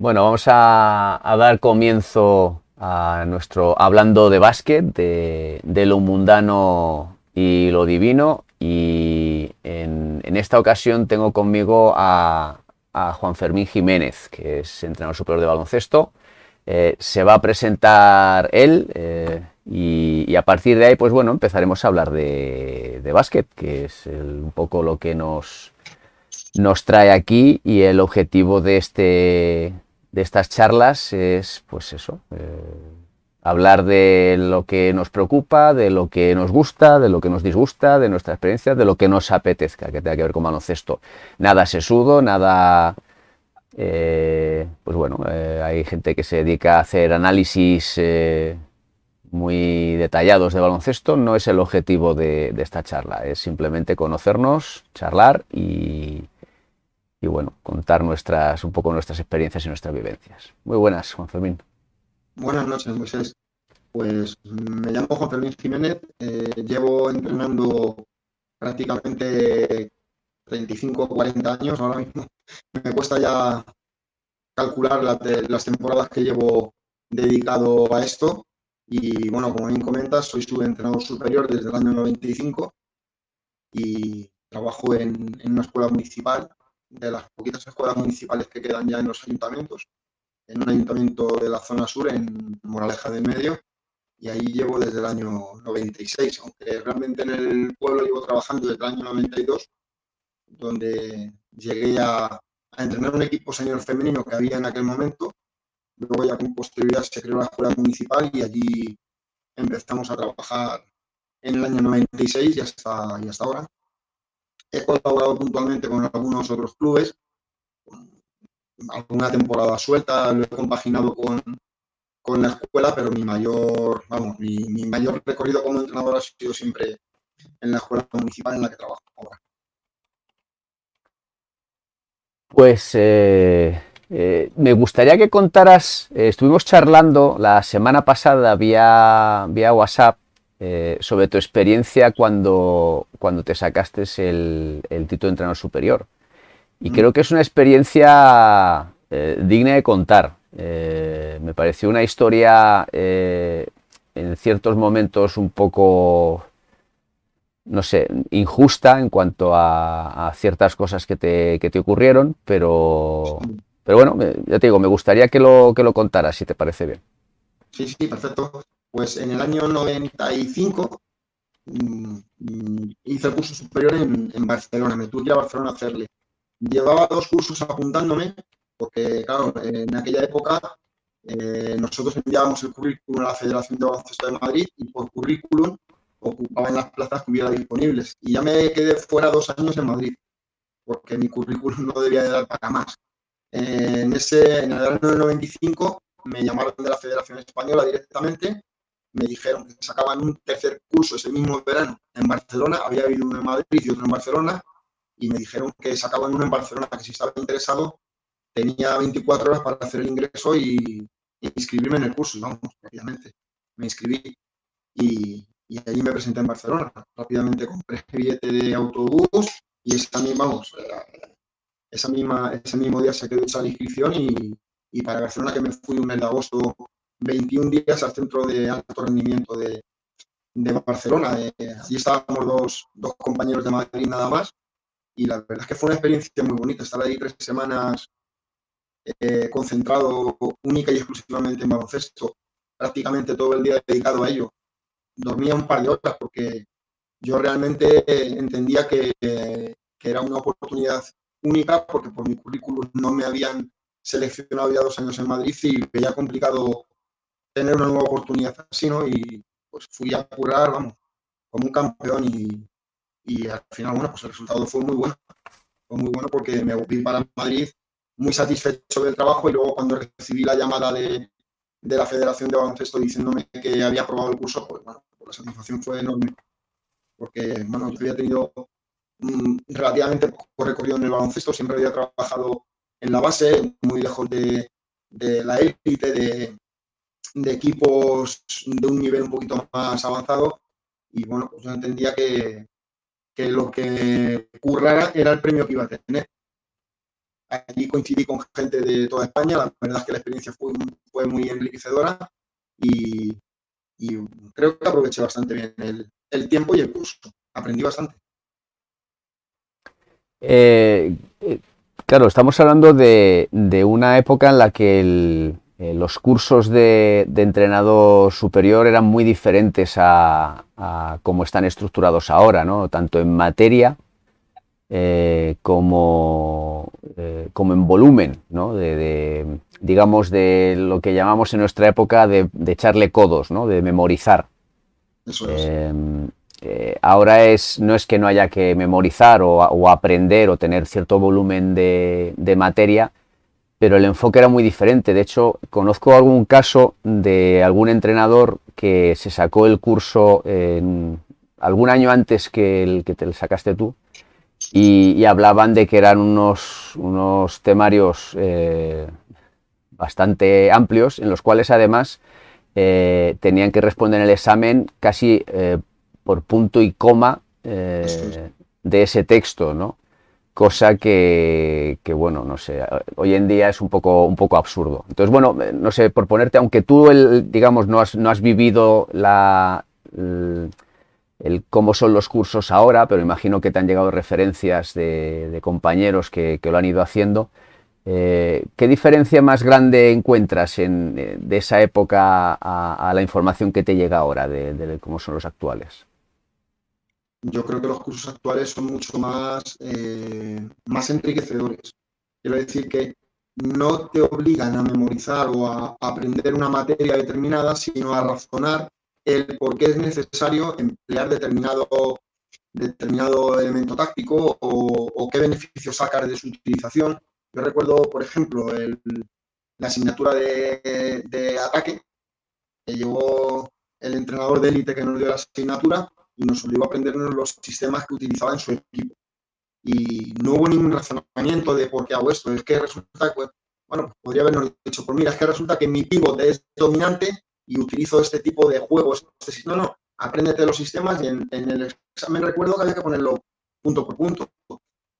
Bueno, vamos a dar comienzo a nuestro hablando de básquet, de lo mundano y lo divino. Y en esta ocasión tengo conmigo a Juan Fermín Jiménez, que es entrenador superior de baloncesto. Se va a presentar él y a partir de ahí, pues bueno, empezaremos a hablar de básquet, que es un poco lo que nos trae aquí y el objetivo de estas charlas es, pues eso, hablar de lo que nos preocupa, de lo que nos gusta, de lo que nos disgusta, de nuestra experiencia, de lo que nos apetezca, que tenga que ver con baloncesto. Nada sesudo, nada... pues bueno, hay gente que se dedica a hacer análisis muy detallados de baloncesto. No es el objetivo de esta charla, es simplemente conocernos, charlar y bueno, contar un poco nuestras experiencias y nuestras vivencias. Muy buenas, Juan Fermín. Buenas noches, Moisés. Pues me llamo Juan Fermín Jiménez, llevo entrenando prácticamente 35 o 40 años ahora mismo. Me cuesta ya calcular las temporadas que llevo dedicado a esto. Y bueno, como bien comentas, soy subentrenador superior desde el año 95 y trabajo en una escuela municipal, de las poquitas escuelas municipales que quedan ya en los ayuntamientos, en un ayuntamiento de la zona sur, en Moraleja del Medio. Y ahí llevo desde el año 96, aunque realmente en el pueblo llevo trabajando desde el año 92, donde llegué a entrenar un equipo senior femenino que había en aquel momento. Luego ya con posterioridad se creó la escuela municipal y allí empezamos a trabajar en el año 96 y hasta ahora. He colaborado puntualmente con algunos otros clubes, alguna temporada suelta, lo he compaginado con la escuela, pero mi mayor recorrido como entrenador ha sido siempre en la escuela municipal en la que trabajo ahora. Pues me gustaría que contaras, estuvimos charlando la semana pasada vía WhatsApp sobre tu experiencia cuando te sacaste el título de entrenador superior. Y Mm. creo que es una experiencia digna de contar. Me pareció una historia en ciertos momentos un poco, no sé, injusta en cuanto a ciertas cosas que te ocurrieron, pero bueno, ya te digo, me gustaría que lo contaras, si te parece bien. Sí, sí, perfecto. Pues en el año 95 hice el curso superior en Barcelona, me tuve que ir a Barcelona a hacerle. Llevaba 2 cursos apuntándome, porque claro, en aquella época nosotros enviábamos el currículum a la Federación de Baloncesto de Madrid y por currículum ocupaban las plazas que hubiera disponibles. Y ya me quedé fuera 2 años en Madrid, porque mi currículum no debía de dar para más. En el año 95 me llamaron de la Federación Española directamente, me dijeron que sacaban un tercer curso ese mismo verano en Barcelona, había habido uno en Madrid y otro en Barcelona, y me dijeron que sacaban uno en Barcelona, que si estaba interesado tenía 24 horas para hacer el ingreso y inscribirme en el curso, y vamos, rápidamente me inscribí y allí me presenté en Barcelona. Rápidamente compré el billete de autobús y ese mismo día se quedó hecha la inscripción y para Barcelona, que me fui un mes de agosto, 21 días al centro de alto rendimiento de Barcelona. Allí estábamos dos compañeros de Madrid nada más y la verdad es que fue una experiencia muy bonita estar ahí 3 semanas concentrado única y exclusivamente en baloncesto, prácticamente todo el día dedicado a ello. Dormía un par de horas porque yo realmente entendía que era una oportunidad única porque por mi currículum no me habían seleccionado ya 2 años en Madrid y veía complicado tener una nueva oportunidad así, ¿no? Y pues fui a curar, vamos, como un campeón y al final, bueno, pues el resultado fue muy bueno porque me volví para Madrid muy satisfecho del trabajo y luego cuando recibí la llamada de la Federación de Baloncesto diciéndome que había aprobado el curso, pues bueno, pues la satisfacción fue enorme porque, bueno, yo había tenido relativamente poco recorrido en el baloncesto, siempre había trabajado en la base, muy lejos de la élite, de equipos de un nivel un poquito más avanzado y bueno, pues yo entendía que lo que currara era el premio que iba a tener. allí coincidí con gente de toda España, la verdad es que la experiencia fue muy enriquecedora y, y creo que aproveché bastante bien el tiempo y el curso, aprendí bastante. Eh, eh, claro, estamos hablando de una época en la que los cursos de entrenador superior eran muy diferentes a cómo están estructurados ahora, ¿no? Tanto en materia como en volumen, ¿no? Digamos, de lo que llamamos en nuestra época de echarle codos, ¿no? De memorizar. Eso es. Eh, Ahora no es que no haya que memorizar o aprender o tener cierto volumen de materia, pero el enfoque era muy diferente. De hecho, conozco algún caso de algún entrenador que se sacó el curso algún año antes que el que te sacaste tú y hablaban de que eran unos temarios bastante amplios en los cuales además tenían que responder en el examen casi por punto y coma Eso es. de ese texto, ¿no? Cosa que, bueno, no sé, hoy en día es un poco absurdo. Entonces, bueno, no sé, por ponerte, aunque tú, digamos, no has vivido cómo son los cursos ahora, pero imagino que te han llegado referencias de compañeros que lo han ido haciendo. ¿Qué diferencia más grande encuentras de esa época a la información que te llega ahora de cómo son los actuales? Yo creo que los cursos actuales son mucho más enriquecedores. Quiero decir que no te obligan a memorizar o a aprender una materia determinada, sino a razonar el por qué es necesario emplear determinado elemento táctico o qué beneficios sacar de su utilización. Yo recuerdo, por ejemplo, la asignatura de ataque que llevó el entrenador de élite que nos dio la asignatura y nos obligó a aprendernos los sistemas que utilizaba en su equipo. Y no hubo ningún razonamiento de por qué hago esto. Es que resulta que, bueno, pues podría habernos dicho, pues mira, es que resulta que mi pivot es dominante y utilizo este tipo de juegos. No, no, apréndete los sistemas y en el examen recuerdo que había que ponerlo punto por punto.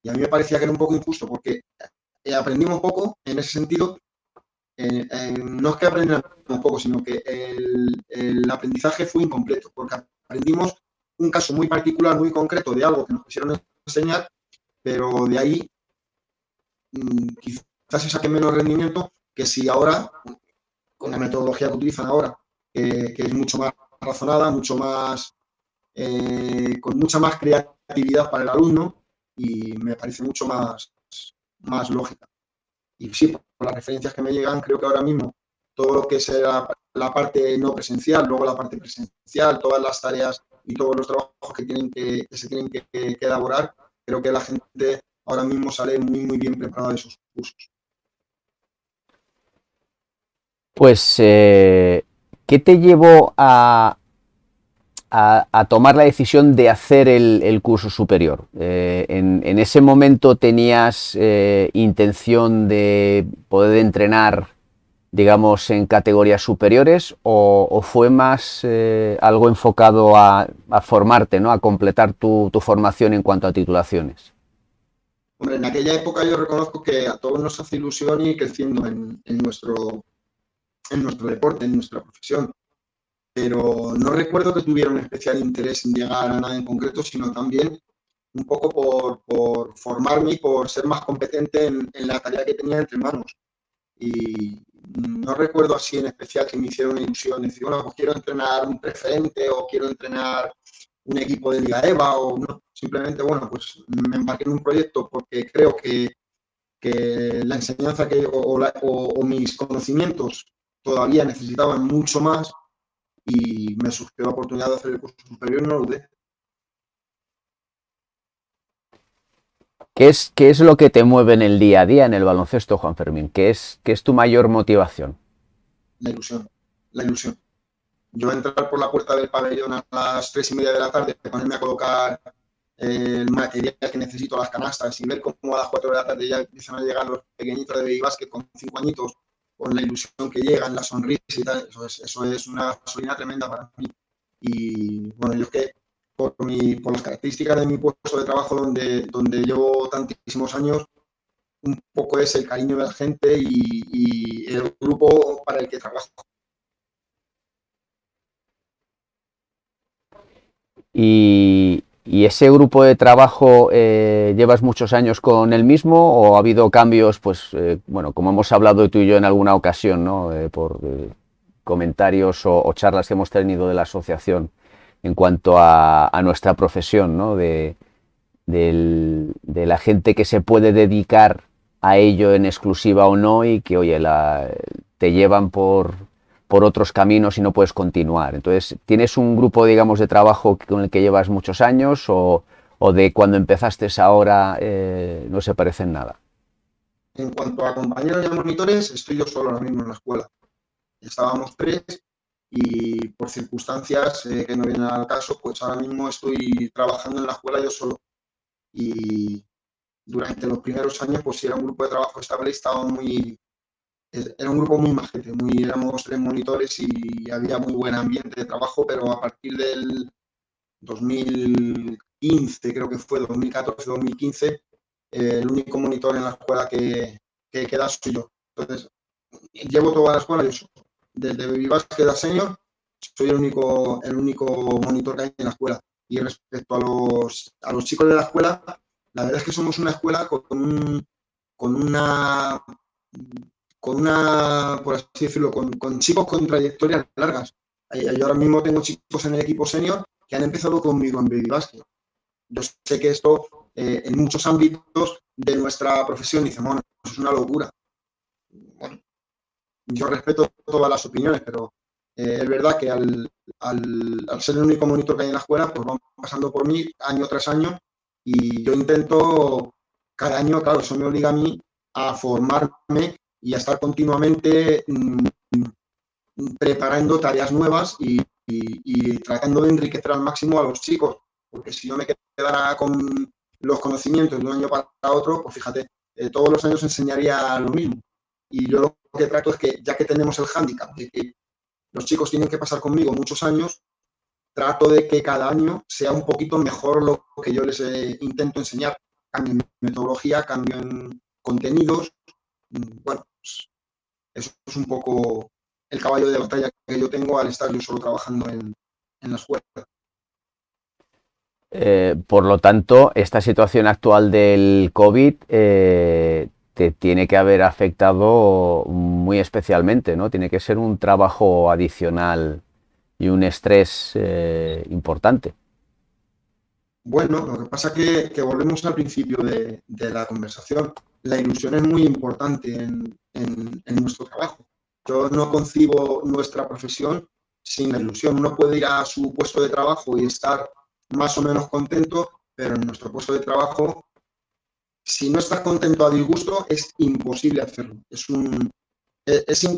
Y a mí me parecía que era un poco injusto porque aprendimos poco en ese sentido. No es que aprendamos poco, sino que el aprendizaje fue incompleto, porque aprendimos un caso muy particular, muy concreto de algo que nos quisieron enseñar, pero de ahí quizás se saque menos rendimiento que si ahora, con la metodología que utilizan ahora, que es mucho más razonada, con mucha más creatividad para el alumno y me parece mucho más lógica. Y sí, por las referencias que me llegan, creo que ahora mismo todo lo que es la parte no presencial, luego la parte presencial, todas las tareas y todos los trabajos que se tienen que elaborar, creo que la gente ahora mismo sale muy bien preparada de esos cursos. Pues, ¿qué te llevó a tomar la decisión de hacer el curso superior? En ese momento tenías intención de poder entrenar, digamos, en categorías superiores o fue más algo enfocado a formarte, ¿no? A completar tu formación en cuanto a titulaciones? Hombre, en aquella época yo reconozco que a todos nos hace ilusión ir creciendo en nuestro deporte, en nuestra profesión, pero no recuerdo que tuviera un especial interés en llegar a nada en concreto, sino también un poco por formarme y por ser más competente en la tarea que tenía entre manos. Y no recuerdo así en especial que me hiciera una ilusión, decir, bueno, pues quiero entrenar un preferente o quiero entrenar un equipo de Liga EVA o no, simplemente, bueno, pues me embarqué en un proyecto porque creo que la enseñanza o mis conocimientos todavía necesitaban mucho más y me surgió la oportunidad de hacer el curso superior y no lo dudé. Qué es lo que te mueve en el día a día en el baloncesto, Juan Fermín? Qué es tu mayor motivación? La ilusión, la ilusión. Yo entrar por la puerta del pabellón a las 3:30 de la tarde, ponerme a colocar el material que necesito, las canastas, y ver cómo a las 4 de la tarde ya empiezan a llegar los pequeñitos de baby basket con 5 añitos, con la ilusión que llegan, la sonrisa y tal, eso es una gasolina tremenda para mí. Y bueno, yo es que por las características de mi puesto de trabajo donde llevo tantísimos años, un poco es el cariño de la gente y el grupo para el que trabajo. Y ese grupo de trabajo, ¿llevas muchos años con el mismo o ha habido cambios, pues, bueno, como hemos hablado tú y yo en alguna ocasión, ¿no? Por comentarios o charlas que hemos tenido de la asociación en cuanto a nuestra profesión, ¿no? De la gente que se puede dedicar a ello en exclusiva o no y que, oye, te llevan por otros caminos y no puedes continuar. Entonces, ¿tienes un grupo, digamos, de trabajo con el que llevas muchos años o de cuando empezaste ahora no se parecen nada? En cuanto a compañeros y a monitores, estoy yo solo ahora mismo en la escuela. Estábamos tres y por circunstancias que no vienen al caso, pues ahora mismo estoy trabajando en la escuela yo solo. Y durante los primeros años, pues sí era un grupo de trabajo estable y estaba era un grupo muy majete, éramos tres monitores y había muy buen ambiente de trabajo, pero a partir del 2015, creo que fue 2014-2015, el único monitor en la escuela que queda soy yo. Entonces, llevo toda la escuela yo solo. Desde Baby Basket a Senior, soy el único monitor que hay en la escuela. Y respecto a los chicos de la escuela, la verdad es que somos una escuela con una, por así decirlo, con chicos con trayectorias largas. Yo ahora mismo tengo chicos en el equipo senior que han empezado conmigo en Baby Basket. Yo sé que esto en muchos ámbitos de nuestra profesión dice, bueno, eso es una locura. Bueno, yo respeto todas las opiniones, pero es verdad que al ser el único monitor que hay en la escuela, pues van pasando por mí año tras año y yo intento cada año, claro, eso me obliga a mí a formarme y a estar continuamente preparando tareas nuevas y tratando de enriquecer al máximo a los chicos, porque si yo me quedara con los conocimientos de un año para otro, pues fíjate, todos los años enseñaría lo mismo. Y yo lo que trato es que, ya que tenemos el hándicap de que los chicos tienen que pasar conmigo muchos años, trato de que cada año sea un poquito mejor lo que yo les intento enseñar. Cambio en metodología, cambio en contenidos. Bueno, pues eso es un poco el caballo de batalla que yo tengo al estar yo solo trabajando en la escuela. Por lo tanto, esta situación actual del COVID te tiene que haber afectado muy especialmente, ¿no? Tiene que ser un trabajo adicional y un estrés importante. Bueno, lo que pasa es que volvemos al principio de la conversación. La ilusión es muy importante en nuestro trabajo. Yo no concibo nuestra profesión sin la ilusión. Uno puede ir a su puesto de trabajo y estar más o menos contento, pero en nuestro puesto de trabajo, si no estás contento a disgusto, es imposible hacerlo. Es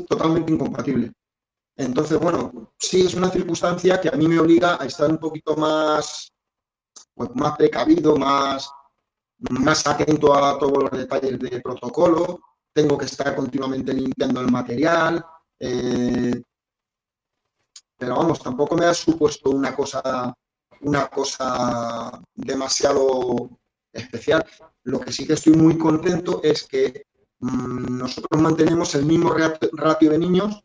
totalmente incompatible. Entonces, bueno, sí es una circunstancia que a mí me obliga a estar un poquito más, pues, más precavido, más atento a todos los detalles del protocolo. Tengo que estar continuamente limpiando el material. Pero vamos, tampoco me ha supuesto una cosa demasiado especial. Lo que sí que estoy muy contento es que nosotros mantenemos el mismo ratio de niños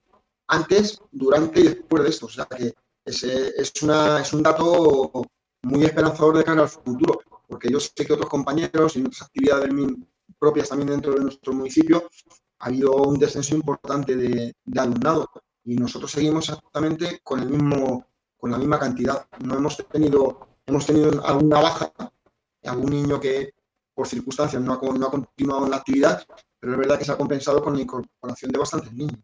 antes, durante y después de esto. O sea que es un dato muy esperanzador de cara al futuro, porque yo sé que otros compañeros y otras actividades propias también dentro de nuestro municipio ha habido un descenso importante de alumnado y nosotros seguimos exactamente con la misma cantidad. No hemos tenido alguna baja, algún niño que por circunstancias no ha continuado en la actividad, pero es verdad que se ha compensado con la incorporación de bastantes niños.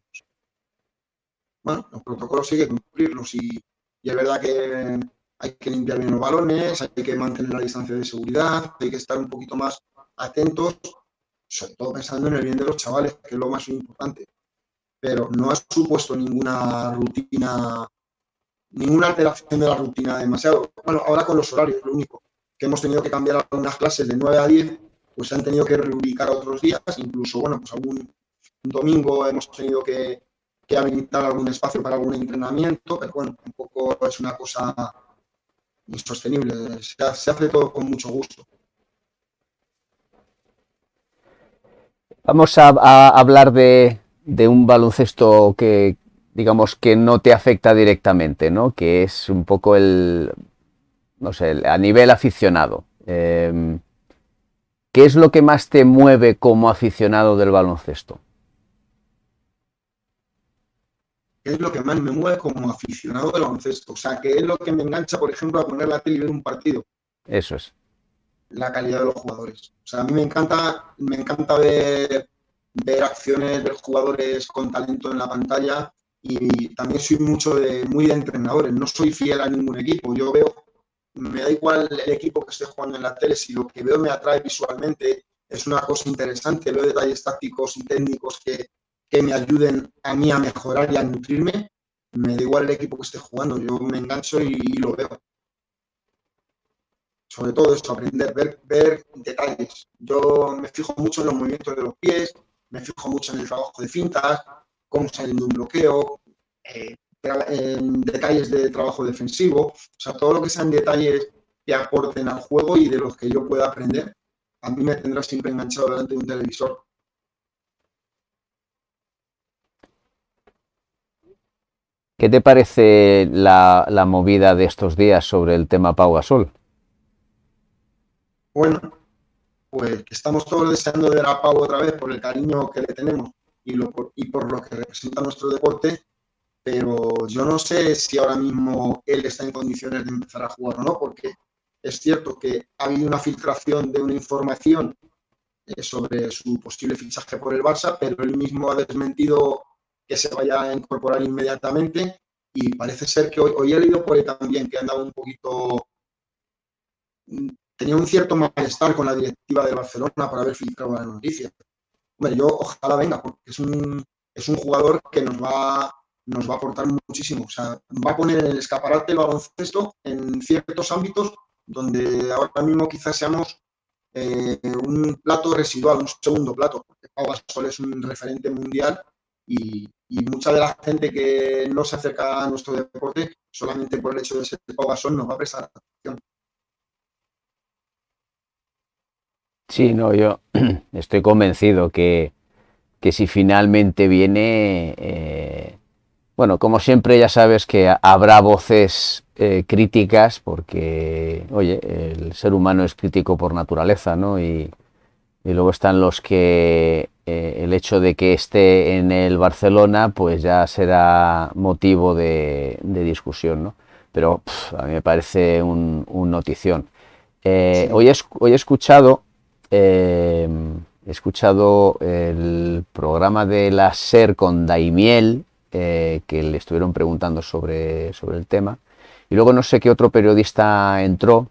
Bueno, los protocolos hay que cumplirlos y es verdad que hay que limpiar bien los balones, hay que mantener la distancia de seguridad, hay que estar un poquito más atentos, sobre todo pensando en el bien de los chavales, que es lo más importante. Pero no ha supuesto ninguna alteración de la rutina demasiado. Bueno, ahora con los horarios, lo único que hemos tenido que cambiar algunas clases de 9 a 10, pues se han tenido que reubicar a otros días, incluso, bueno, pues algún domingo hemos tenido que habilitar algún espacio para algún entrenamiento, pero bueno, tampoco es una cosa insostenible, se hace todo con mucho gusto. Vamos a hablar de un baloncesto que, digamos, que no te afecta directamente, ¿no? Que es un poco no sé, a nivel aficionado. ¿Qué es lo que más te mueve como aficionado del baloncesto? ¿Qué es lo que más me mueve como aficionado del baloncesto? O sea, ¿qué es lo que me engancha, por ejemplo, a poner la tele y ver un partido? Eso es. La calidad de los jugadores. O sea, a mí me encanta ver acciones, ver jugadores con talento en la pantalla y también soy muy de entrenadores. No soy fiel a ningún equipo. Yo veo, me da igual el equipo que esté jugando en la tele, si lo que veo me atrae visualmente, es una cosa interesante, veo detalles tácticos y técnicos que me ayuden a mí a mejorar y a nutrirme, me da igual el equipo que esté jugando, yo me engancho y lo veo. Sobre todo eso, aprender, ver detalles. Yo me fijo mucho en los movimientos de los pies, me fijo mucho en el trabajo de fintas, cómo salen de un bloqueo, detalles de trabajo defensivo, o sea, todo lo que sean detalles que aporten al juego y de los que yo pueda aprender, a mí me tendrá siempre enganchado delante de un televisor. ¿Qué te parece la movida de estos días sobre el tema Pau Gasol? Bueno, pues que estamos todos deseando ver a Pau otra vez por el cariño que le tenemos y por lo que representa nuestro deporte, pero yo no sé si ahora mismo él está en condiciones de empezar a jugar o no, porque es cierto que ha habido una filtración de una información sobre su posible fichaje por el Barça, pero él mismo ha desmentido que se vaya a incorporar inmediatamente y parece ser que hoy he leído por ahí también que han dado un poquito, tenía un cierto malestar con la directiva de Barcelona por haber filtrado la noticia. Hombre, yo ojalá venga, porque es un jugador que nos va a aportar muchísimo. O sea, va a poner en el escaparate el baloncesto en ciertos ámbitos donde ahora mismo quizás seamos un plato residual, un segundo plato, porque Pau Gasol es un referente mundial y mucha de la gente que no se acerca a nuestro deporte solamente por el hecho de ser Pau Gasol nos va a prestar atención. Sí, no, yo estoy convencido que si finalmente viene, bueno, como siempre ya sabes que habrá voces críticas porque, oye, el ser humano es crítico por naturaleza, ¿no? Y luego están los que el hecho de que esté en el Barcelona pues ya será motivo de discusión, ¿no? Pero a mí me parece un notición. Sí, Hoy eh, he escuchado el programa de la SER con Daimiel, que le estuvieron preguntando sobre el tema. Y luego no sé qué otro periodista entró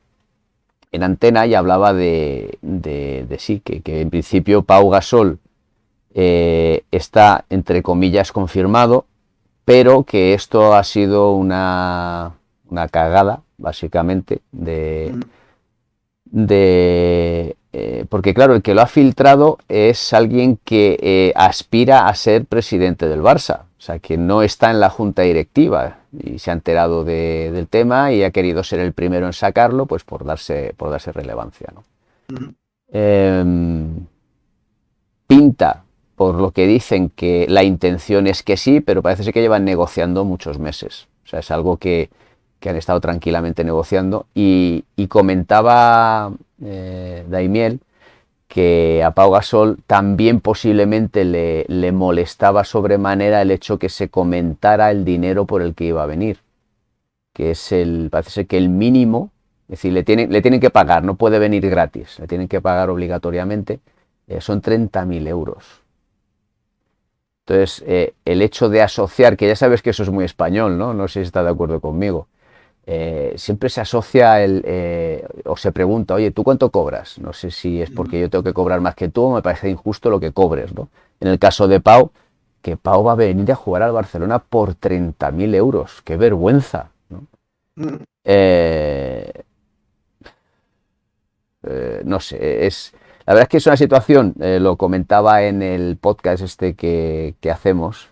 en Antena y hablaba de sí, que en principio Pau Gasol está, entre comillas, confirmado, pero que esto ha sido una cagada, básicamente, porque claro, el que lo ha filtrado es alguien que aspira a ser presidente del Barça, o sea, que no está en la junta directiva y se ha enterado del tema y ha querido ser el primero en sacarlo, pues por darse relevancia, ¿no? Eh, Pinta, por lo que dicen, que la intención es que sí, pero parece ser que llevan negociando muchos meses. O sea, es algo que han estado tranquilamente negociando. Y comentaba Daimiel que a Pau Gasol también posiblemente le molestaba sobremanera el hecho que se comentara el dinero por el que iba a venir, que es parece ser que el mínimo, es decir, le tienen que pagar, no puede venir gratis, le tienen que pagar obligatoriamente, son 30.000 euros. Entonces, el hecho de asociar, que ya sabes que eso es muy español, ¿no? No sé si está de acuerdo conmigo. Siempre se asocia o se pregunta, oye, ¿tú cuánto cobras? No sé si es porque yo tengo que cobrar más que tú o me parece injusto lo que cobres, ¿no? En el caso de Pau, que Pau va a venir a jugar al Barcelona por 30.000 euros. ¡Qué vergüenza! ¿No? Eh, no sé, la verdad es que es una situación, lo comentaba en el podcast este que hacemos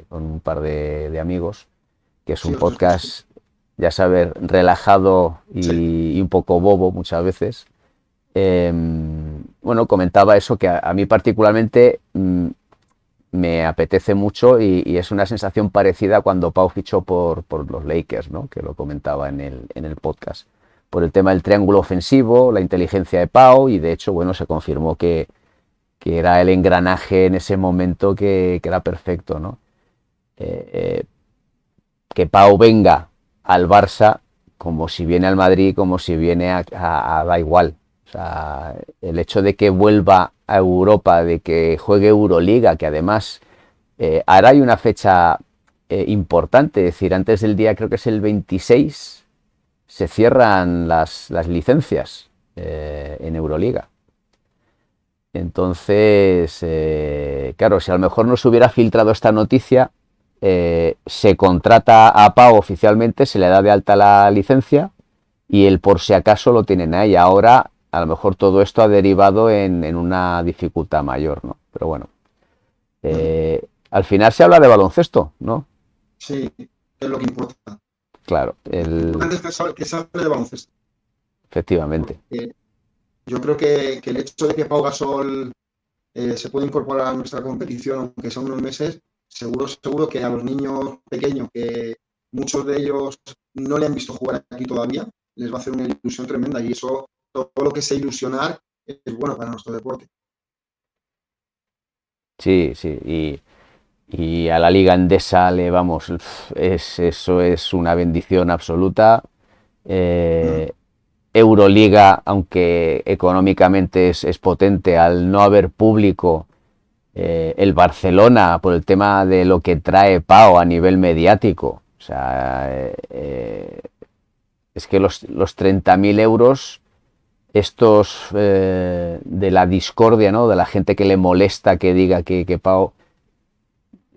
con un par de amigos, que es sí, un os escucho. podcast, ya saber, relajado Sí. y un poco bobo muchas veces. Eh, bueno, comentaba eso, que a mí particularmente me apetece mucho y es una sensación parecida a cuando Pau fichó por los Lakers, ¿no? Que lo comentaba en el podcast. Por el tema del triángulo ofensivo, la inteligencia de Pau, y de hecho, bueno, se confirmó que era el engranaje en ese momento que era perfecto, ¿no? Eh, eh, que Pau venga al Barça como si viene al Madrid, como si viene a da igual. O sea, el hecho de que vuelva a Europa, de que juegue Euroliga, que además ahora hay una fecha importante, es decir, antes del día, creo que es el 26, se cierran las licencias en Euroliga. Entonces, claro, si a lo mejor no se hubiera filtrado esta noticia, se contrata a Pau oficialmente, se le da de alta la licencia y el por si acaso lo tienen ahí. Ahora, a lo mejor todo esto ha derivado en una dificultad mayor, ¿no? Pero bueno, Mm. al final se habla de baloncesto, ¿no? Sí, es lo que importa. Claro, Lo importante es que se hable de baloncesto, efectivamente. porque yo creo que el hecho de que Pau Gasol se puede incorporar a nuestra competición, aunque son unos meses, seguro que a los niños pequeños, que muchos de ellos no le han visto jugar aquí todavía, les va a hacer una ilusión tremenda y eso, todo lo que sea ilusionar, es bueno para nuestro deporte. Sí, sí. Y a la Liga Endesa le vamos, eso es una bendición absoluta. Mm. Eh, Euroliga, aunque económicamente es potente, al no haber público, el Barcelona, por el tema de lo que trae Pau a nivel mediático, o sea, es que los 30.000 euros, estos de la discordia, ¿no? De la gente que le molesta que diga que Pau,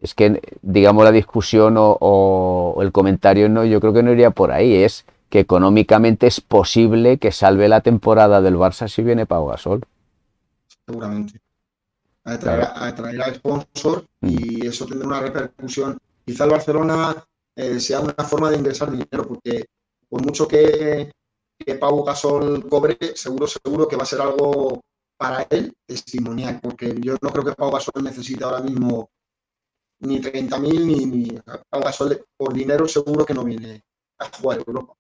es que, digamos, la discusión o el comentario, no, yo creo que no iría por ahí, es que económicamente es posible que salve la temporada del Barça si viene Pau Gasol. Seguramente. Claro. Atraer a sponsor Mm. y eso tendrá una repercusión. Quizá el Barcelona sea una forma de ingresar dinero, porque por mucho que Pau Gasol cobre, seguro que va a ser algo para él testimonial, porque yo no creo que Pau Gasol necesite ahora mismo ni 30.000 ni Pau Gasol por dinero seguro que no viene a jugar a Europa.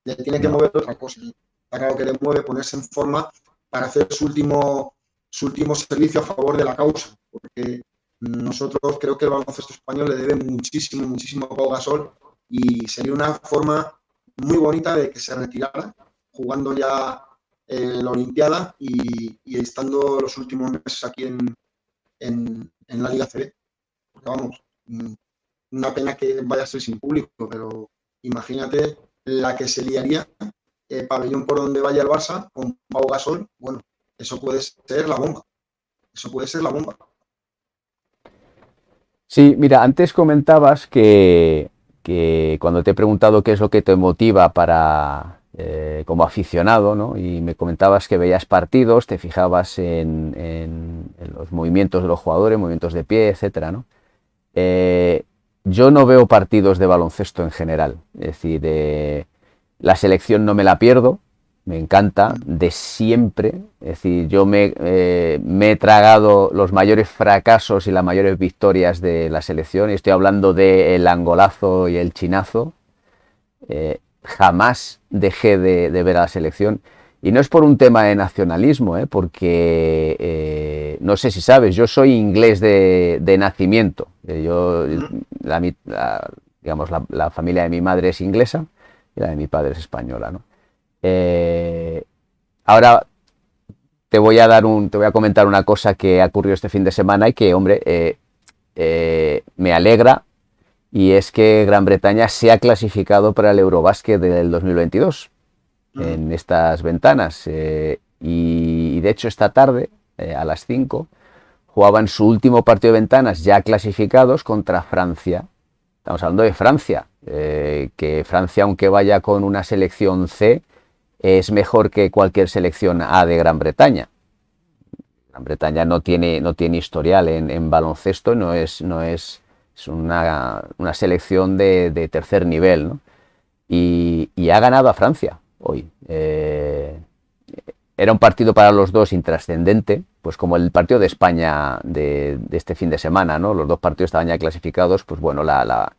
Le tiene que No. mover otra cosa. Está claro que le mueve ponerse en forma para hacer su último servicio a favor de la causa, porque nosotros creo que el baloncesto español le debe muchísimo, muchísimo a Pau Gasol y sería una forma muy bonita de que se retirara jugando ya la Olimpiada y estando los últimos meses aquí en la Liga CB. Porque vamos, una pena que vaya a ser sin público, pero imagínate la que se liaría pabellón por donde vaya el Barça con Pau Gasol. Bueno, eso puede ser la bomba. Eso puede ser la bomba. Sí, mira, antes comentabas que cuando te he preguntado qué es lo que te motiva para como aficionado, ¿no? Y me comentabas que veías partidos, te fijabas en los movimientos de los jugadores, movimientos de pie, etcétera, ¿no? Eh, yo no veo partidos de baloncesto en general. Es decir, la selección no me la pierdo, me encanta, Mm. de siempre. Es decir, yo me he tragado los mayores fracasos y las mayores victorias de la selección. Y estoy hablando del angolazo y el chinazo. Jamás dejé de ver a la selección. Y no es por un tema de nacionalismo, porque no sé si sabes, yo soy inglés de nacimiento. Yo, Mm. digamos, la familia de mi madre es inglesa y la de mi padre es española, ¿no? Eh, ahora te voy a comentar una cosa que ha ocurrido este fin de semana y que, hombre, me alegra, y es que Gran Bretaña se ha clasificado para el Eurobásquet del 2022 Mm. en estas ventanas. Y de hecho esta tarde, a las 5, jugaban su último partido de ventanas ya clasificados contra Francia. Estamos hablando de Francia, que Francia, aunque vaya con una selección C, es mejor que cualquier selección A de Gran Bretaña. Gran Bretaña no tiene historial en baloncesto, es una selección de tercer nivel, ¿no? Y ha ganado a Francia hoy. era un partido para los dos intrascendente, pues como el partido de España de este fin de semana, ¿no? Los dos partidos estaban ya clasificados, pues bueno, la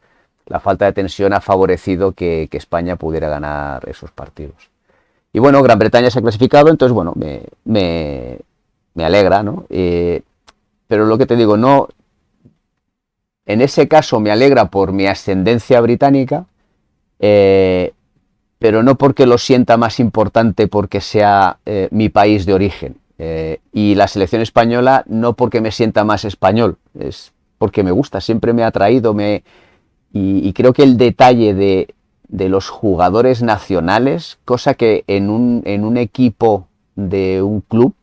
falta de tensión ha favorecido que España pudiera ganar esos partidos. Y bueno, Gran Bretaña se ha clasificado, entonces bueno, me alegra, ¿no? Pero lo que te digo, no, en ese caso me alegra por mi ascendencia británica, pero no porque lo sienta más importante porque sea mi país de origen. Y la selección española no porque me sienta más español, es porque me gusta, siempre me ha atraído, y creo que el detalle de los jugadores nacionales, cosa que en un equipo de un club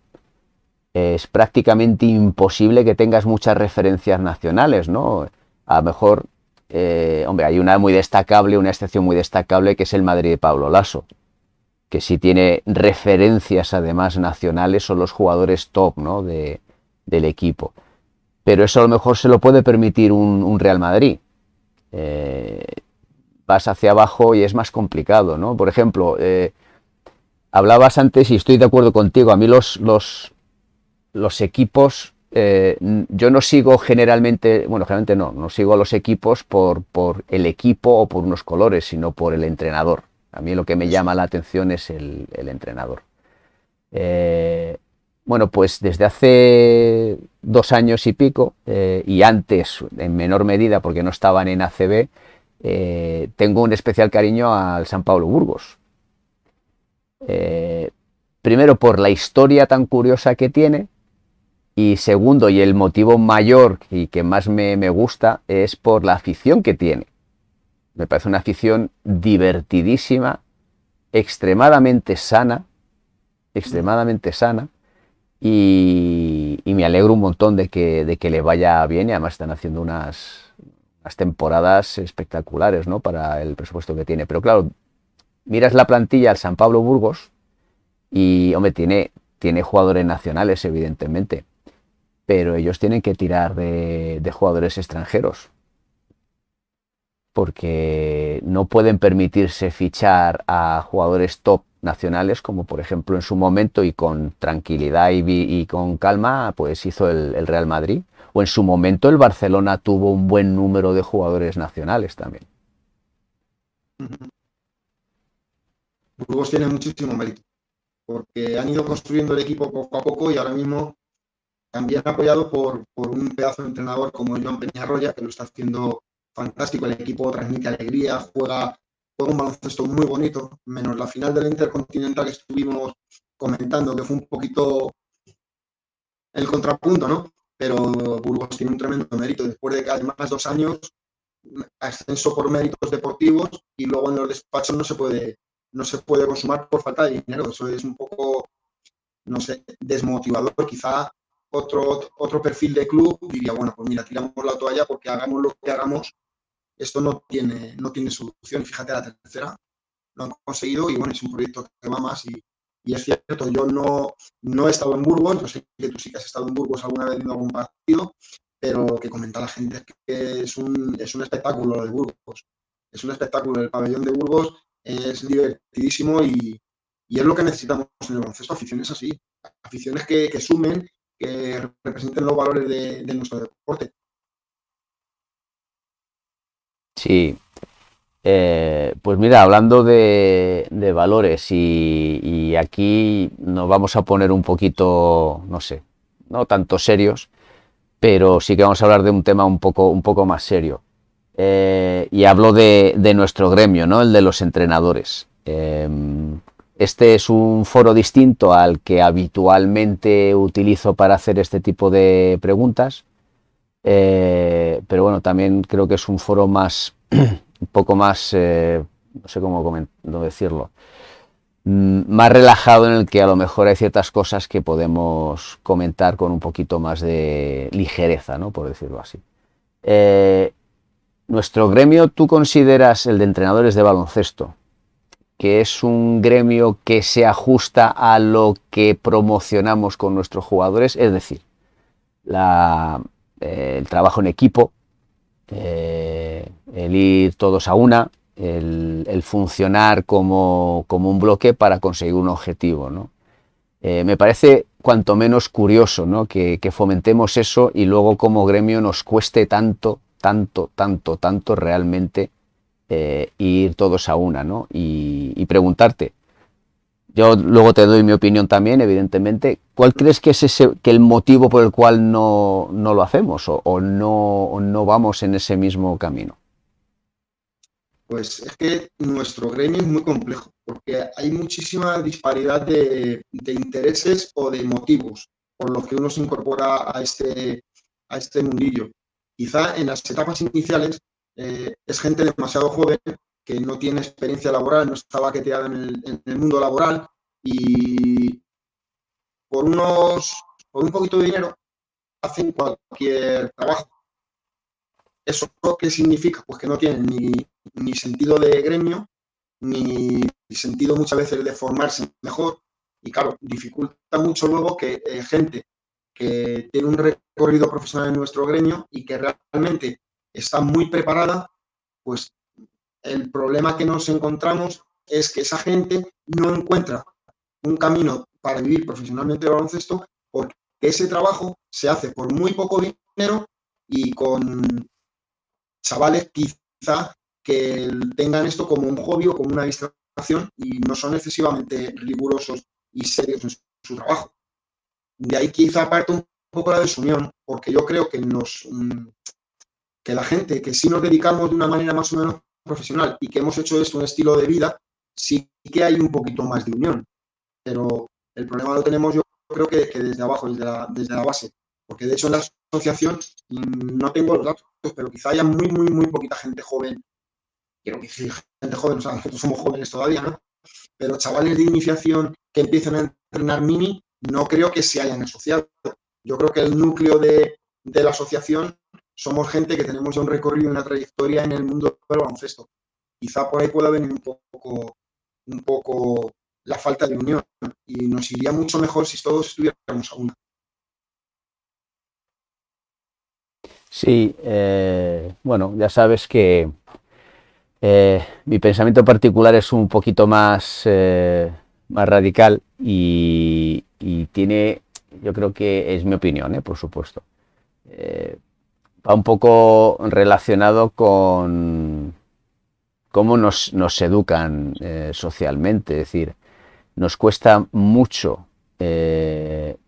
es prácticamente imposible que tengas muchas referencias nacionales, ¿no? A lo mejor, hombre, hay una muy destacable, una excepción muy destacable, que es el Madrid de Pablo Laso, que sí tiene referencias además nacionales, son los jugadores top, ¿no? del equipo. Pero eso a lo mejor se lo puede permitir un Real Madrid. Vas hacia abajo y es más complicado, ¿no? Por ejemplo, hablabas antes y estoy de acuerdo contigo, a mí los equipos, yo no sigo generalmente, bueno, generalmente no sigo a los equipos por el equipo o por unos colores, sino por el entrenador. A mí lo que me llama la atención es el entrenador. Bueno, pues desde hace 2 años y pico, y antes en menor medida porque no estaban en ACB, tengo un especial cariño al San Pablo Burgos. Primero por la historia tan curiosa que tiene, y segundo, y el motivo mayor y que más me gusta, es por la afición que tiene. Me parece una afición divertidísima, extremadamente sana, y me alegro un montón de que le vaya bien, y además están haciendo unas temporadas espectaculares, ¿no? Para el presupuesto que tiene. Pero claro, miras la plantilla al San Pablo Burgos y, hombre, tiene jugadores nacionales, evidentemente, pero ellos tienen que tirar de jugadores extranjeros, porque no pueden permitirse fichar a jugadores top nacionales, como por ejemplo en su momento, y con tranquilidad y con calma, pues hizo el Real Madrid, o en su momento el Barcelona tuvo un buen número de jugadores nacionales también. Burgos tiene muchísimo mérito, porque han ido construyendo el equipo poco a poco y ahora mismo también apoyado por un pedazo de entrenador como Joan Peñarroya, que lo está haciendo fantástico. El equipo transmite alegría, juega un baloncesto muy bonito, menos la final del Intercontinental que estuvimos comentando, que fue un poquito el contrapunto, ¿no? Pero Burgos tiene un tremendo mérito, después de que además 2 años ascenso por méritos deportivos, y luego en los despachos no se puede consumar por falta de dinero. Eso es un poco, no sé, desmotivador. Quizá otro perfil de club diría, bueno, pues mira, tiramos la toalla porque hagamos lo que hagamos, esto no tiene solución. Y fíjate, la tercera lo han conseguido, y bueno, es un proyecto que va más, y es cierto, yo no he estado en Burgos, yo sé que tú sí que has estado en Burgos alguna vez viendo algún partido, pero que comenta la gente que es un espectáculo lo de Burgos, es un espectáculo. El pabellón de Burgos es divertidísimo, y es lo que necesitamos en el baloncesto, aficiones así, aficiones que sumen, que representen los valores de nuestro deporte. Sí, pues mira, hablando de valores, y aquí nos vamos a poner un poquito, no sé, no tanto serios, pero sí que vamos a hablar de un tema un poco más serio. Y hablo de nuestro gremio, ¿no? El de los entrenadores. Este es un foro distinto al que habitualmente utilizo para hacer este tipo de preguntas, pero bueno, también creo que es un foro más, un poco más, no sé cómo decirlo, más relajado, en el que a lo mejor hay ciertas cosas que podemos comentar con un poquito más de ligereza, ¿no? Por decirlo así. Nuestro gremio, ¿tú consideras, el de entrenadores de baloncesto, que es un gremio que se ajusta a lo que promocionamos con nuestros jugadores? Es decir, el trabajo en equipo, el ir todos a una, el funcionar como un bloque para conseguir un objetivo, ¿no? Me parece cuanto menos curioso, ¿no? Que fomentemos eso y luego como gremio nos cueste tanto, tanto, tanto, tanto realmente ir todos a una, ¿no? Y preguntarte, yo luego te doy mi opinión también, evidentemente, ¿cuál crees que es que el motivo por el cual no lo hacemos o no vamos en ese mismo camino? Pues es que nuestro gremio es muy complejo, porque hay muchísima disparidad de intereses o de motivos por los que uno se incorpora a este mundillo. Quizá en las etapas iniciales es gente demasiado joven que no tiene experiencia laboral, no está baqueteada en el mundo laboral y por, unos, por un poquito de dinero hacen cualquier trabajo. ¿Eso qué significa? Pues que no tienen ni sentido de gremio, ni sentido muchas veces de formarse mejor. Y claro, dificulta mucho luego que gente que tiene un recorrido profesional en nuestro gremio y que realmente está muy preparada, pues el problema que nos encontramos es que esa gente no encuentra un camino para vivir profesionalmente el baloncesto porque ese trabajo se hace por muy poco dinero y con chavales quizá que tengan esto como un hobby o como una distracción y no son excesivamente rigurosos y serios en su trabajo. De ahí quizá parte un poco la desunión, porque yo creo que que la gente que sí nos dedicamos de una manera más o menos profesional y que hemos hecho esto un estilo de vida, sí que hay un poquito más de unión. Pero el problema lo tenemos yo creo que desde abajo, desde la base. Porque de hecho en la asociación no tengo los datos, pero quizá haya muy poquita gente joven. Quiero decir, gente joven, o sea, nosotros somos jóvenes todavía, ¿no? Pero chavales de iniciación que empiezan a entrenar mini, no creo que se hayan asociado. Yo creo que el núcleo de la asociación somos gente que tenemos ya un recorrido y una trayectoria en el mundo del baloncesto. Quizá por ahí pueda venir un poco la falta de unión y nos iría mucho mejor si todos estuviéramos a una. Sí, bueno, ya sabes que mi pensamiento particular es un poquito más radical y tiene, yo creo que es mi opinión, por supuesto. Eh, Va un poco relacionado con cómo nos educan socialmente, es decir, nos cuesta mucho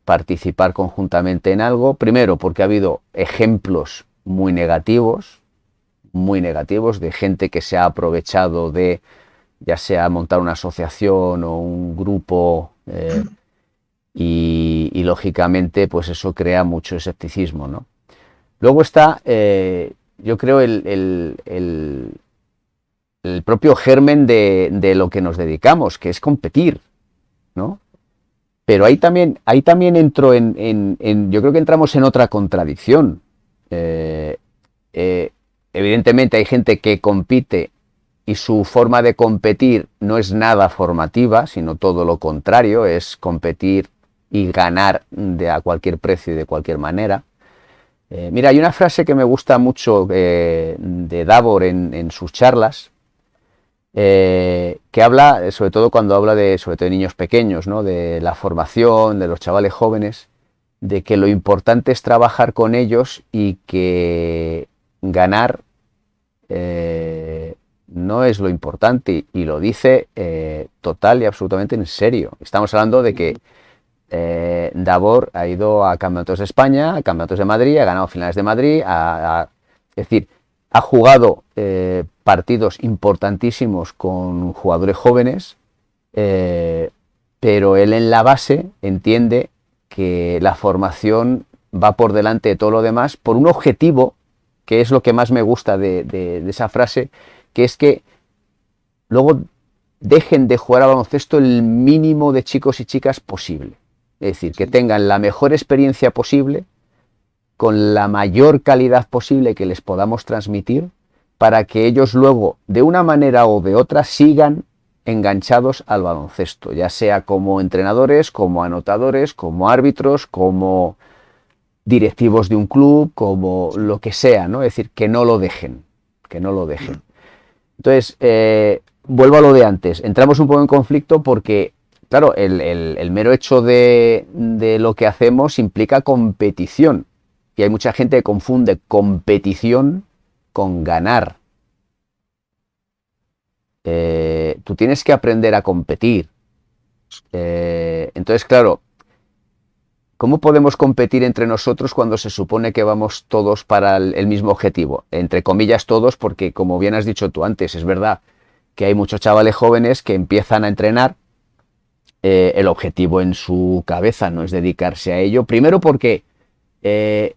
participar conjuntamente en algo, primero porque ha habido ejemplos muy negativos de gente que se ha aprovechado de ya sea montar una asociación o un grupo y lógicamente pues eso crea mucho escepticismo, ¿no? Luego está, yo creo, el propio germen de lo que nos dedicamos, que es competir, ¿no? Pero ahí también entro yo creo que entramos en otra contradicción. Eh, eh, Evidentemente hay gente que compite y su forma de competir no es nada formativa, sino todo lo contrario, es competir y ganar a cualquier precio y de cualquier manera. Mira, hay una frase que me gusta mucho de Davor en sus charlas, que habla, sobre todo cuando habla sobre todo de niños pequeños, ¿no? De la formación, de los chavales jóvenes, de que lo importante es trabajar con ellos y que ganar no es lo importante y lo dice total y absolutamente en serio. Estamos hablando de que Davor ha ido a campeonatos de España, a campeonatos de Madrid, ha ganado finales de Madrid, es decir, ha jugado partidos importantísimos con jugadores jóvenes, pero él en la base entiende que la formación va por delante de todo lo demás por un objetivo, que es lo que más me gusta de esa frase, que es que luego dejen de jugar a baloncesto el mínimo de chicos y chicas posible. Es decir, que Sí. tengan la mejor experiencia posible, con la mayor calidad posible que les podamos transmitir, para que ellos luego, de una manera o de otra, sigan enganchados al baloncesto, ya sea como entrenadores, como anotadores, como árbitros, como directivos de un club, como lo que sea, ¿no? Es decir, que no lo dejen, que no lo dejen. Entonces, vuelvo a lo de antes, entramos un poco en conflicto porque claro, el mero hecho de lo que hacemos implica competición. Y hay mucha gente que confunde competición con ganar. Tú tienes que aprender a competir. Entonces, claro, ¿cómo podemos competir entre nosotros cuando se supone que vamos todos para el mismo objetivo? Entre comillas todos, porque como bien has dicho tú antes, es verdad que hay muchos chavales jóvenes que empiezan a entrenar. El objetivo en su cabeza no es dedicarse a ello. Primero porque eh,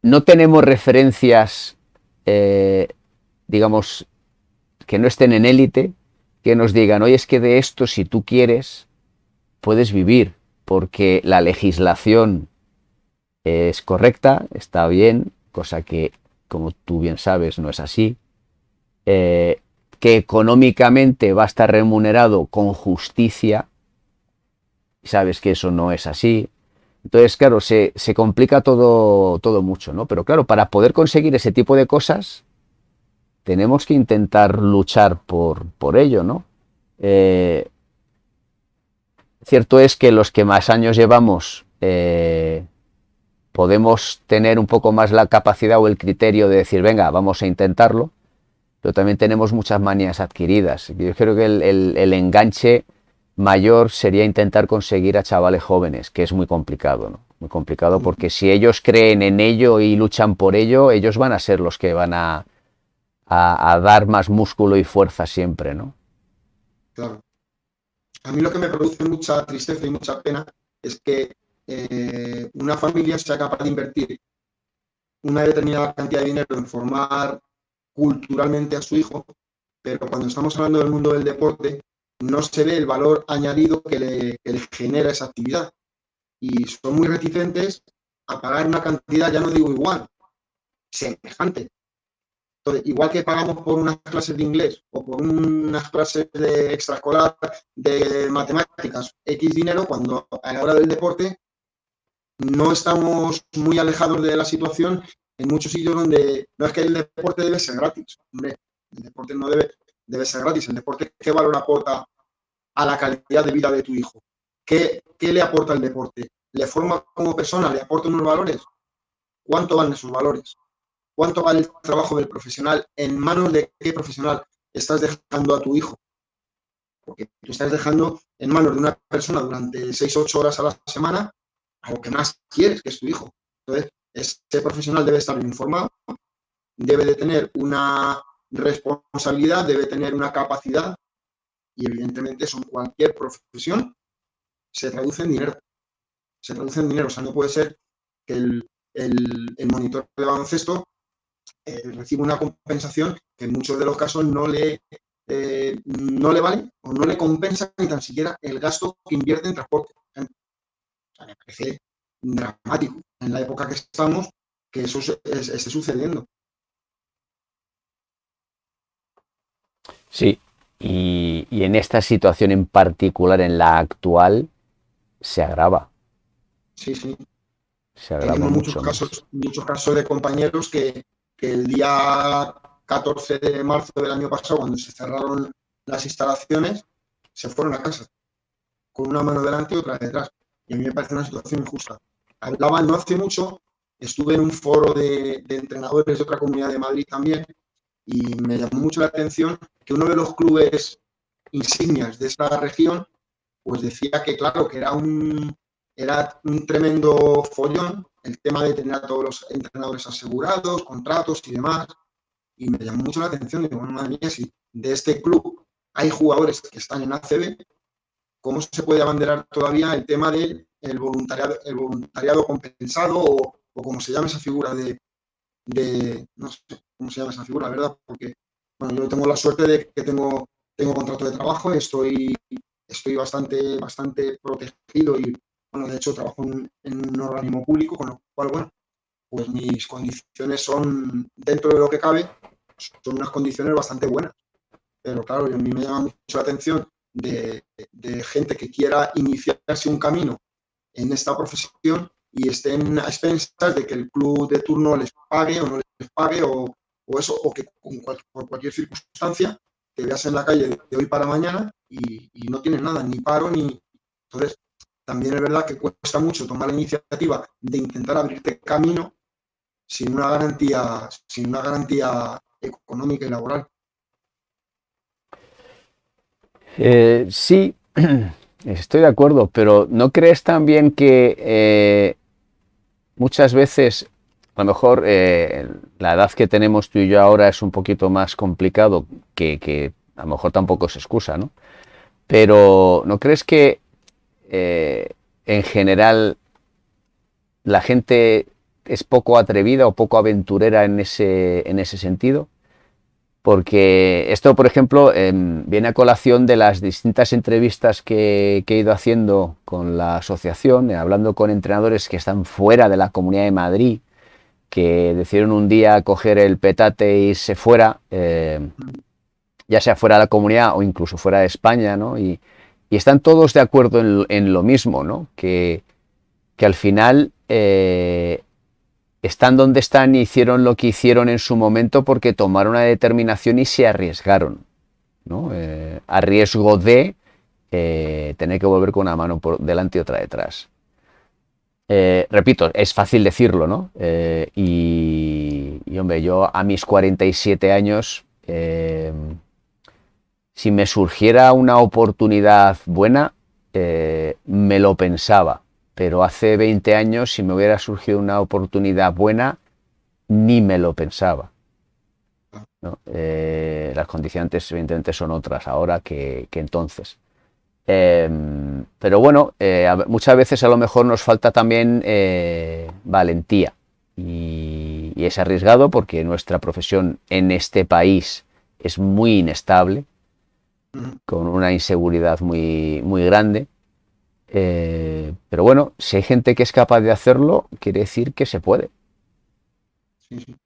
no tenemos referencias, eh, digamos, que no estén en élite, que nos digan, oye, es que de esto, si tú quieres, puedes vivir, porque la legislación es correcta, está bien, cosa que, como tú bien sabes, no es así, eh, que económicamente va a estar remunerado con justicia, sabes que eso no es así. Entonces, claro, se complica todo mucho, ¿no? Pero claro, para poder conseguir ese tipo de cosas, tenemos que intentar luchar por ello, ¿no? Eh, Cierto es que los que más años llevamos podemos tener un poco más la capacidad o el criterio de decir, venga, vamos a intentarlo, pero también tenemos muchas manías adquiridas. Yo creo que el enganche mayor sería intentar conseguir a chavales jóvenes, que es muy complicado, ¿no? Muy complicado porque si ellos creen en ello y luchan por ello, ellos van a ser los que van a dar más músculo y fuerza siempre, ¿no? Claro. A mí lo que me produce mucha tristeza y mucha pena es que una familia sea capaz de invertir una determinada cantidad de dinero en formar culturalmente a su hijo, pero cuando estamos hablando del mundo del deporte, no se ve el valor añadido que le genera esa actividad. Y son muy reticentes a pagar una cantidad, ya no digo igual, semejante. Entonces, igual que pagamos por unas clases de inglés o por unas clases de extraescolar de matemáticas, X dinero, cuando a la hora del deporte no estamos muy alejados de la situación en muchos sitios donde no es que el deporte debe ser gratis. Hombre, el deporte no debe ser gratis. El deporte, ¿qué valor aporta a la calidad de vida de tu hijo? ¿Qué le aporta el deporte? ¿Le forma como persona? ¿Le aporta unos valores? ¿Cuánto valen esos valores? ¿Cuánto vale el trabajo del profesional? ¿En manos de qué profesional estás dejando a tu hijo? Porque tú estás dejando en manos de una persona durante 6 o 8 horas a la semana a lo que más quieres, que es tu hijo. Entonces, ese profesional debe estar bien informado, debe de tener una responsabilidad, debe tener una capacidad y evidentemente eso en cualquier profesión se traduce en dinero. Se traduce en dinero. O sea, no puede ser que el monitor de baloncesto reciba una compensación que en muchos de los casos no le vale o no le compensa ni tan siquiera el gasto que invierte en transporte. O sea, me parece dramático en la época que estamos que eso esté sucediendo. Sí, y en esta situación en particular, en la actual, Sí, sí. se agrava Tenemos mucho más. muchos casos de compañeros que el día 14 de marzo del año pasado, cuando se cerraron las instalaciones, se fueron a casa, con una mano delante y otra detrás. Y a mí me parece una situación injusta. Hablaba no hace mucho, estuve en un foro de entrenadores de otra comunidad de Madrid también, y me llamó mucho la atención que uno de los clubes insignias de esta región, pues decía que, claro, que era un tremendo follón el tema de tener a todos los entrenadores asegurados, contratos y demás, y me llamó mucho la atención, digo, bueno, madre mía, si de este club hay jugadores que están en ACB, ¿cómo se puede abanderar todavía el tema del voluntariado compensado o como se llama esa figura no sé cómo se llama esa figura, la verdad, porque bueno, yo tengo la suerte de que tengo contrato de trabajo y estoy bastante protegido y, bueno, de hecho trabajo en un organismo público, con lo cual, bueno, pues mis condiciones son, dentro de lo que cabe, son unas condiciones bastante buenas. Pero claro, a mí me llama mucho la atención de gente que quiera iniciarse un camino en esta profesión y estén a expensas de que el club de turno les pague o no les pague o eso, o que por cualquier circunstancia te veas en la calle de hoy para mañana y no tienes nada, ni paro, ni... Entonces, también es verdad que cuesta mucho tomar la iniciativa de intentar abrirte camino sin una garantía económica y laboral. Sí, estoy de acuerdo, pero ¿no crees también que muchas veces, a lo mejor la edad que tenemos tú y yo ahora es un poquito más complicado, que a lo mejor tampoco es excusa, ¿no? Pero ¿no crees que eh, en general la gente es poco atrevida o poco aventurera en ese sentido? Porque esto, por ejemplo, viene a colación de las distintas entrevistas que he ido haciendo con la asociación, hablando con entrenadores que están fuera de la Comunidad de Madrid, que decidieron un día coger el petate e irse fuera, ya sea fuera de la comunidad o incluso fuera de España, ¿no? Y están todos de acuerdo en lo mismo, ¿no? Que al final están donde están y hicieron lo que hicieron en su momento porque tomaron una determinación y se arriesgaron, ¿no? A riesgo de tener que volver con una mano por delante y otra detrás. Repito, es fácil decirlo, ¿no? Hombre, yo a mis 47 años, si me surgiera una oportunidad buena, me lo pensaba. Pero hace 20 años, si me hubiera surgido una oportunidad buena, ni me lo pensaba, ¿no? Las condicionantes, evidentemente, son otras ahora que entonces. Pero bueno, muchas veces a lo mejor nos falta también valentía. Y es arriesgado porque nuestra profesión en este país es muy inestable, con una inseguridad muy grande. Pero bueno, si hay gente que es capaz de hacerlo, quiere decir que se puede. Sí, sí.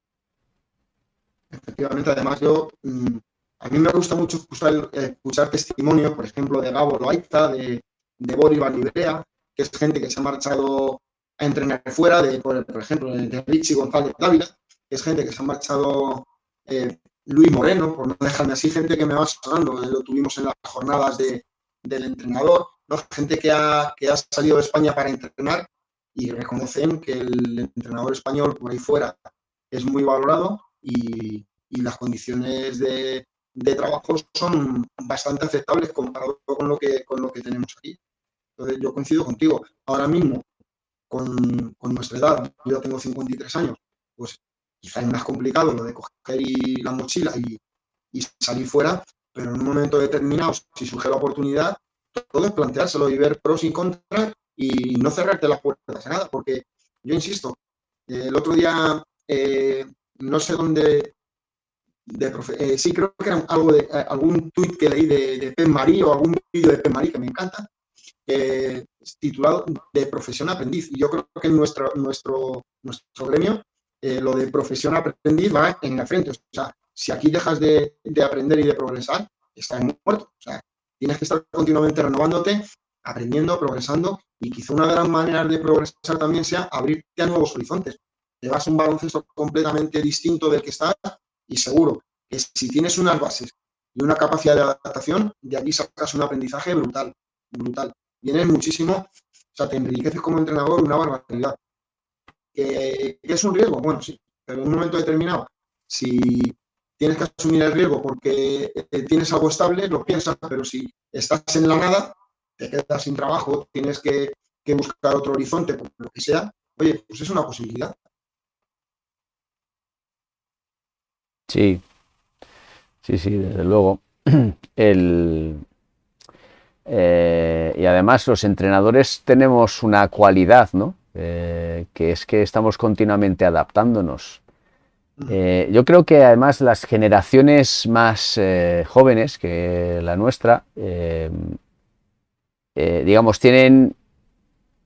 Efectivamente, además a mí me gusta mucho escuchar testimonios, por ejemplo, de Gabo Loaiza, de Boris Balibrea, que es gente que se ha marchado a entrenar fuera, por ejemplo, de Richie González Dávila, que es gente que se ha marchado, Luis Moreno, por no dejarme así, gente que me va sonando, lo tuvimos en las jornadas del entrenador, ¿no? Gente que ha salido de España para entrenar y reconocen que el entrenador español por ahí fuera es muy valorado y las condiciones de trabajo son bastante aceptables comparado con lo que tenemos aquí. Entonces, yo coincido contigo. Ahora mismo, con nuestra edad, yo tengo 53 años, pues quizá es más complicado lo de coger la mochila y salir fuera, pero en un momento determinado, si surge la oportunidad, todo es planteárselo y ver pros y contras y no cerrarte las puertas a nada, porque yo insisto, el otro día, no sé dónde, sí, creo que era algo algún tuit que leí de Pep Marí o algún vídeo de Pep Marí que me encanta, titulado de profesión aprendiz. Y yo creo que en nuestro gremio, lo de profesión aprendiz va en la frente. O sea, si aquí dejas de aprender y de progresar, estás muerto. O sea, tienes que estar continuamente renovándote, aprendiendo, progresando, y quizá una gran manera de progresar también sea abrirte a nuevos horizontes. Te vas a un baloncesto completamente distinto del que estás y seguro que si tienes unas bases y una capacidad de adaptación, de aquí sacas un aprendizaje brutal, brutal. Vienes muchísimo, o sea, te enriqueces como entrenador una barbaridad. ¿Que es un riesgo? Bueno, sí, pero en un momento determinado, si tienes que asumir el riesgo porque tienes algo estable, lo piensas, pero si estás en la nada, te quedas sin trabajo, tienes que buscar otro horizonte, por lo que sea, oye, pues es una posibilidad. Sí, sí, sí, desde luego. El, y además los entrenadores tenemos una cualidad, ¿no? Que es que estamos continuamente adaptándonos. Yo creo que además las generaciones más jóvenes que la nuestra, digamos, tienen,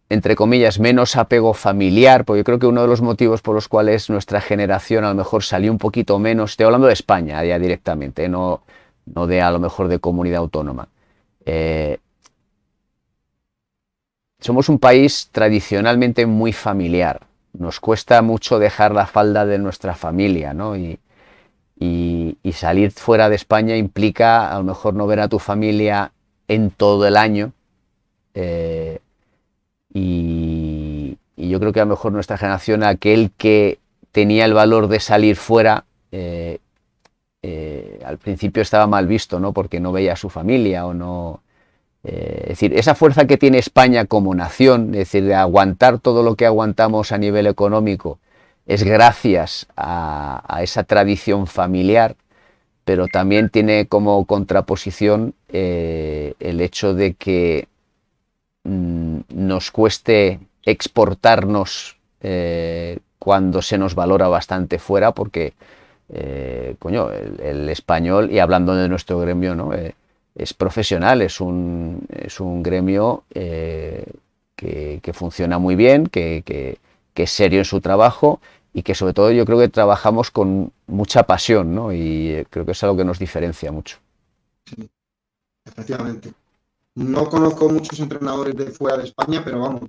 entre comillas, menos apego familiar, porque yo creo que uno de los motivos por los cuales nuestra generación a lo mejor salió un poquito menos, estoy hablando de España ya directamente, no de a lo mejor de comunidad autónoma. Eh, Somos un país tradicionalmente muy familiar. Nos cuesta mucho dejar la falda de nuestra familia, ¿no? y salir fuera de España implica a lo mejor no ver a tu familia en todo el año. eh, y yo creo que a lo mejor nuestra generación, aquel que tenía el valor de salir fuera, al principio estaba mal visto, ¿no? Porque no veía a su familia o no. Es decir, esa fuerza que tiene España como nación, es decir, de aguantar todo lo que aguantamos a nivel económico, es gracias a esa tradición familiar, pero también tiene como contraposición el hecho de que nos cueste exportarnos cuando se nos valora bastante fuera, porque, coño, el español, y hablando de nuestro gremio, ¿no? Es profesional, es un gremio que funciona muy bien, que es serio en su trabajo y que sobre todo yo creo que trabajamos con mucha pasión, ¿no? Y creo que es algo que nos diferencia mucho. Sí, efectivamente. No conozco muchos entrenadores de fuera de España, pero vamos,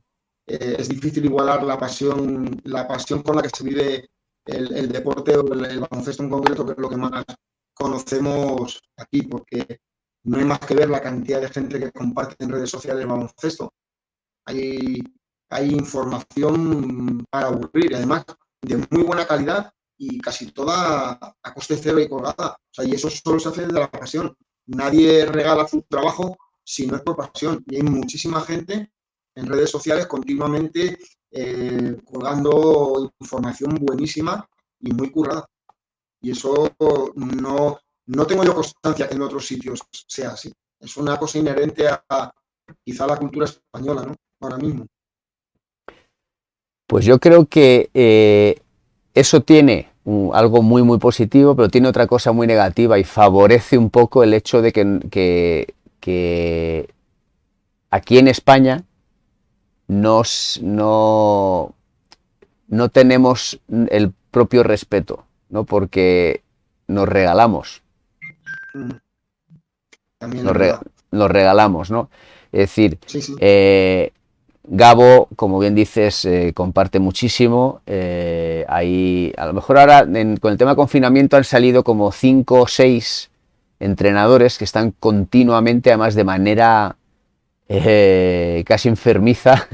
es difícil igualar la pasión con la que se vive el deporte o el baloncesto en concreto, que es lo que más conocemos aquí, porque no hay más que ver la cantidad de gente que comparte en redes sociales el baloncesto. Hay, hay información para aburrir, y además de muy buena calidad y casi toda a coste cero y colgada. O sea, y eso solo se hace desde la pasión. Nadie regala su trabajo si no es por pasión. Y hay muchísima gente en redes sociales continuamente colgando información buenísima y muy currada. Y eso no tengo yo constancia que en otros sitios sea así. Es una cosa inherente a quizá la cultura española, ¿no? Ahora mismo. Pues yo creo que eso tiene algo muy muy positivo, pero tiene otra cosa muy negativa y favorece un poco el hecho de que aquí en España no, no tenemos el propio respeto, ¿no? Porque nos regalamos, También es nos, re- verdad. nos regalamos, ¿no? Es decir, Sí, sí. Gabo, como bien dices, comparte muchísimo. Ahí, a lo mejor ahora con el tema de confinamiento han salido como 5 o 6 entrenadores que están continuamente, además de manera casi enfermiza,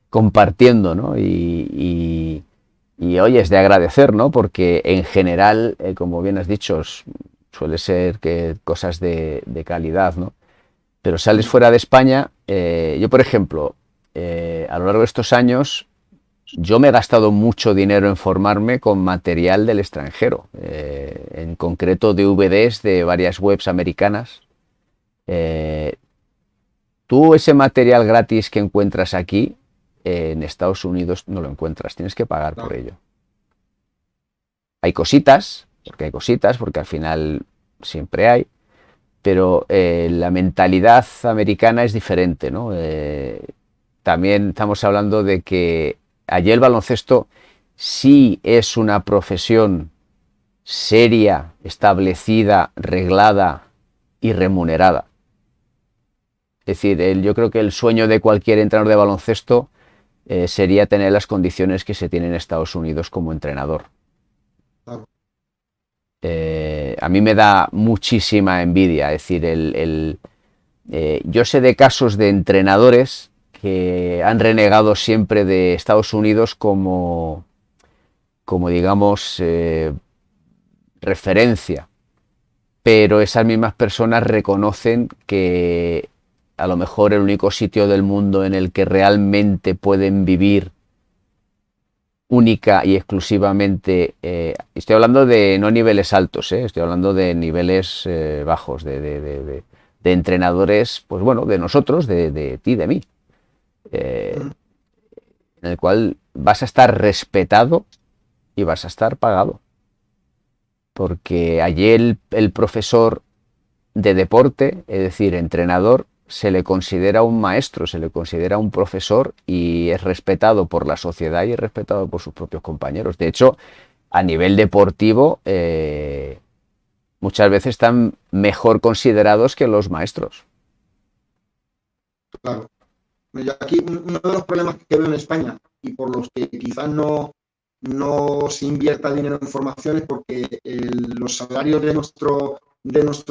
compartiendo, ¿no? Y oye, es de agradecer, ¿no? Porque en general, como bien has dicho, suele ser que cosas de calidad, ¿no? Pero sales fuera de España, yo por ejemplo, a lo largo de estos años, yo me he gastado mucho dinero en formarme con material del extranjero, en concreto DVDs de varias webs americanas. Eh, Tú ese material gratis que encuentras aquí, en Estados Unidos no lo encuentras, tienes que pagar por Claro. ello. Hay cositas, porque al final siempre hay, pero la mentalidad americana es diferente, ¿no? También estamos hablando de que allí el baloncesto sí es una profesión seria, establecida, reglada y remunerada. Es decir, yo creo que el sueño de cualquier entrenador de baloncesto sería tener las condiciones que se tienen en Estados Unidos como entrenador. Claro. A mí me da muchísima envidia, es decir, yo sé de casos de entrenadores que han renegado siempre de Estados Unidos como digamos, referencia, pero esas mismas personas reconocen que a lo mejor el único sitio del mundo en el que realmente pueden vivir única y exclusivamente, estoy hablando de no niveles altos, estoy hablando de niveles bajos, de entrenadores, pues bueno, de nosotros, de ti, de mí, eh, en el cual vas a estar respetado y vas a estar pagado. Porque allí el profesor de deporte, es decir, entrenador, se le considera un maestro, se le considera un profesor y es respetado por la sociedad y es respetado por sus propios compañeros. De hecho, a nivel deportivo, muchas veces están mejor considerados que los maestros. Claro. Yo aquí uno de los problemas que veo en España y por los que quizás no se invierta dinero en formaciones porque los salarios de nuestro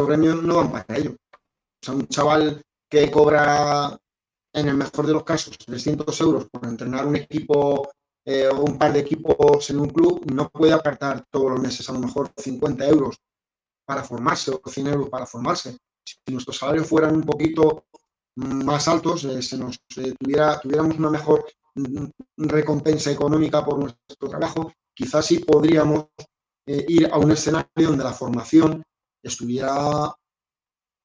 gremio no van para ello. O sea, un chaval que cobra, en el mejor de los casos, 300 euros por entrenar un equipo o un par de equipos en un club, no puede apartar todos los meses a lo mejor 50 euros para formarse o 100 euros para formarse. Si nuestros salarios fueran un poquito más altos, tuviéramos una mejor recompensa económica por nuestro trabajo, quizás sí podríamos ir a un escenario donde la formación estuviera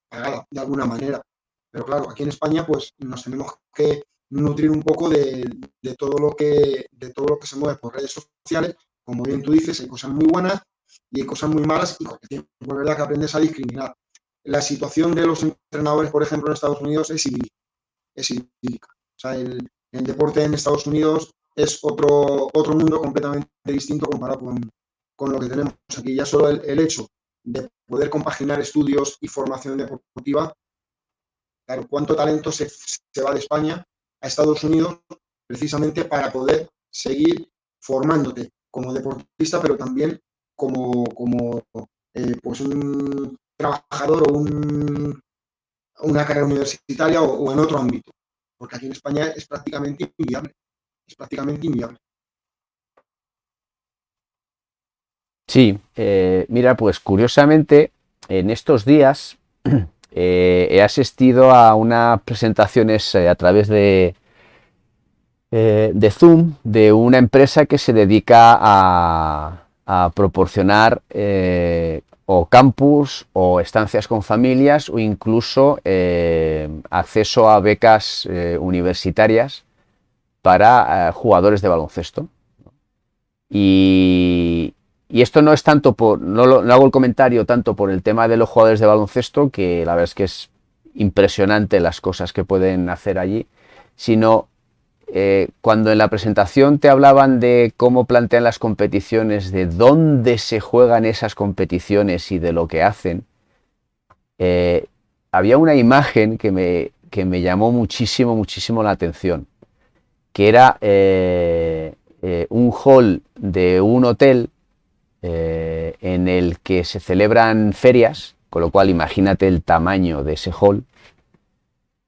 pagada de alguna manera. Pero claro, aquí en España pues nos tenemos que nutrir un poco de todo lo que se mueve por redes sociales. Como bien tú dices, hay cosas muy buenas y hay cosas muy malas y con el tiempo es verdad que aprendes a discriminar. La situación de los entrenadores, por ejemplo, en Estados Unidos es idílica. O sea, el deporte en Estados Unidos es otro mundo completamente distinto comparado con lo que tenemos aquí. Ya solo el hecho de poder compaginar estudios y formación deportiva, claro, cuánto talento se va de España a Estados Unidos precisamente para poder seguir formándote como deportista, pero también como pues un trabajador o una carrera universitaria o en otro ámbito. Porque aquí en España es prácticamente inviable. Es prácticamente inviable. Sí, mira, pues curiosamente, en estos días he asistido a unas presentaciones a través de Zoom de una empresa que se dedica a proporcionar o campus o estancias con familias o incluso acceso a becas universitarias para jugadores de baloncesto. Y, y esto no es tanto por, no hago el comentario tanto por el tema de los jugadores de baloncesto, que la verdad es que es impresionante las cosas que pueden hacer allí, sino cuando en la presentación te hablaban de cómo plantean las competiciones, de dónde se juegan esas competiciones y de lo que hacen, eh, había una imagen que me llamó muchísimo, muchísimo la atención, que era un hall de un hotel en el que se celebran ferias, con lo cual imagínate el tamaño de ese hall,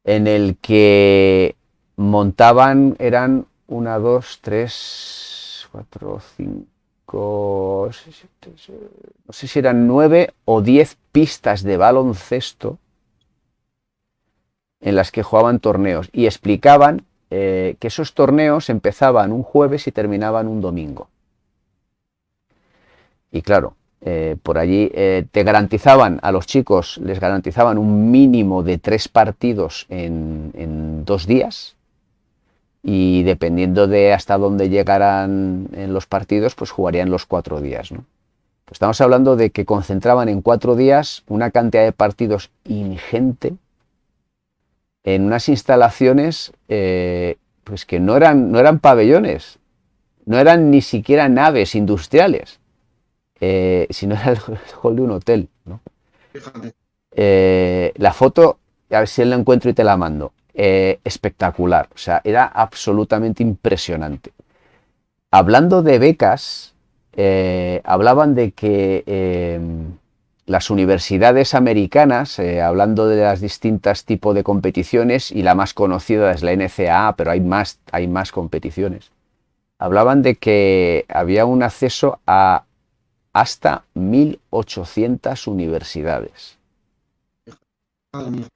en el que montaban, eran 1, 2, 3, 4, 5, no sé si eran 9 o 10 pistas de baloncesto en las que jugaban torneos y explicaban que esos torneos empezaban un jueves y terminaban un domingo. Y claro, por allí te garantizaban, a los chicos les garantizaban un mínimo de 3 partidos en 2 días, y dependiendo de hasta dónde llegaran en los partidos, pues jugarían los 4 días, ¿no? Pues estamos hablando de que concentraban en 4 días una cantidad de partidos ingente en unas instalaciones pues que no eran pabellones, no eran ni siquiera naves industriales, sino era el hall de un hotel, ¿no? Fíjate. La foto, a ver si la encuentro y te la mando. Espectacular, o sea, era absolutamente impresionante. Hablando de becas, hablaban de que las universidades americanas, hablando de las distintas tipos de competiciones, y la más conocida es la NCAA, pero hay más competiciones, hablaban de que había un acceso a hasta 1.800 universidades. Madre mía.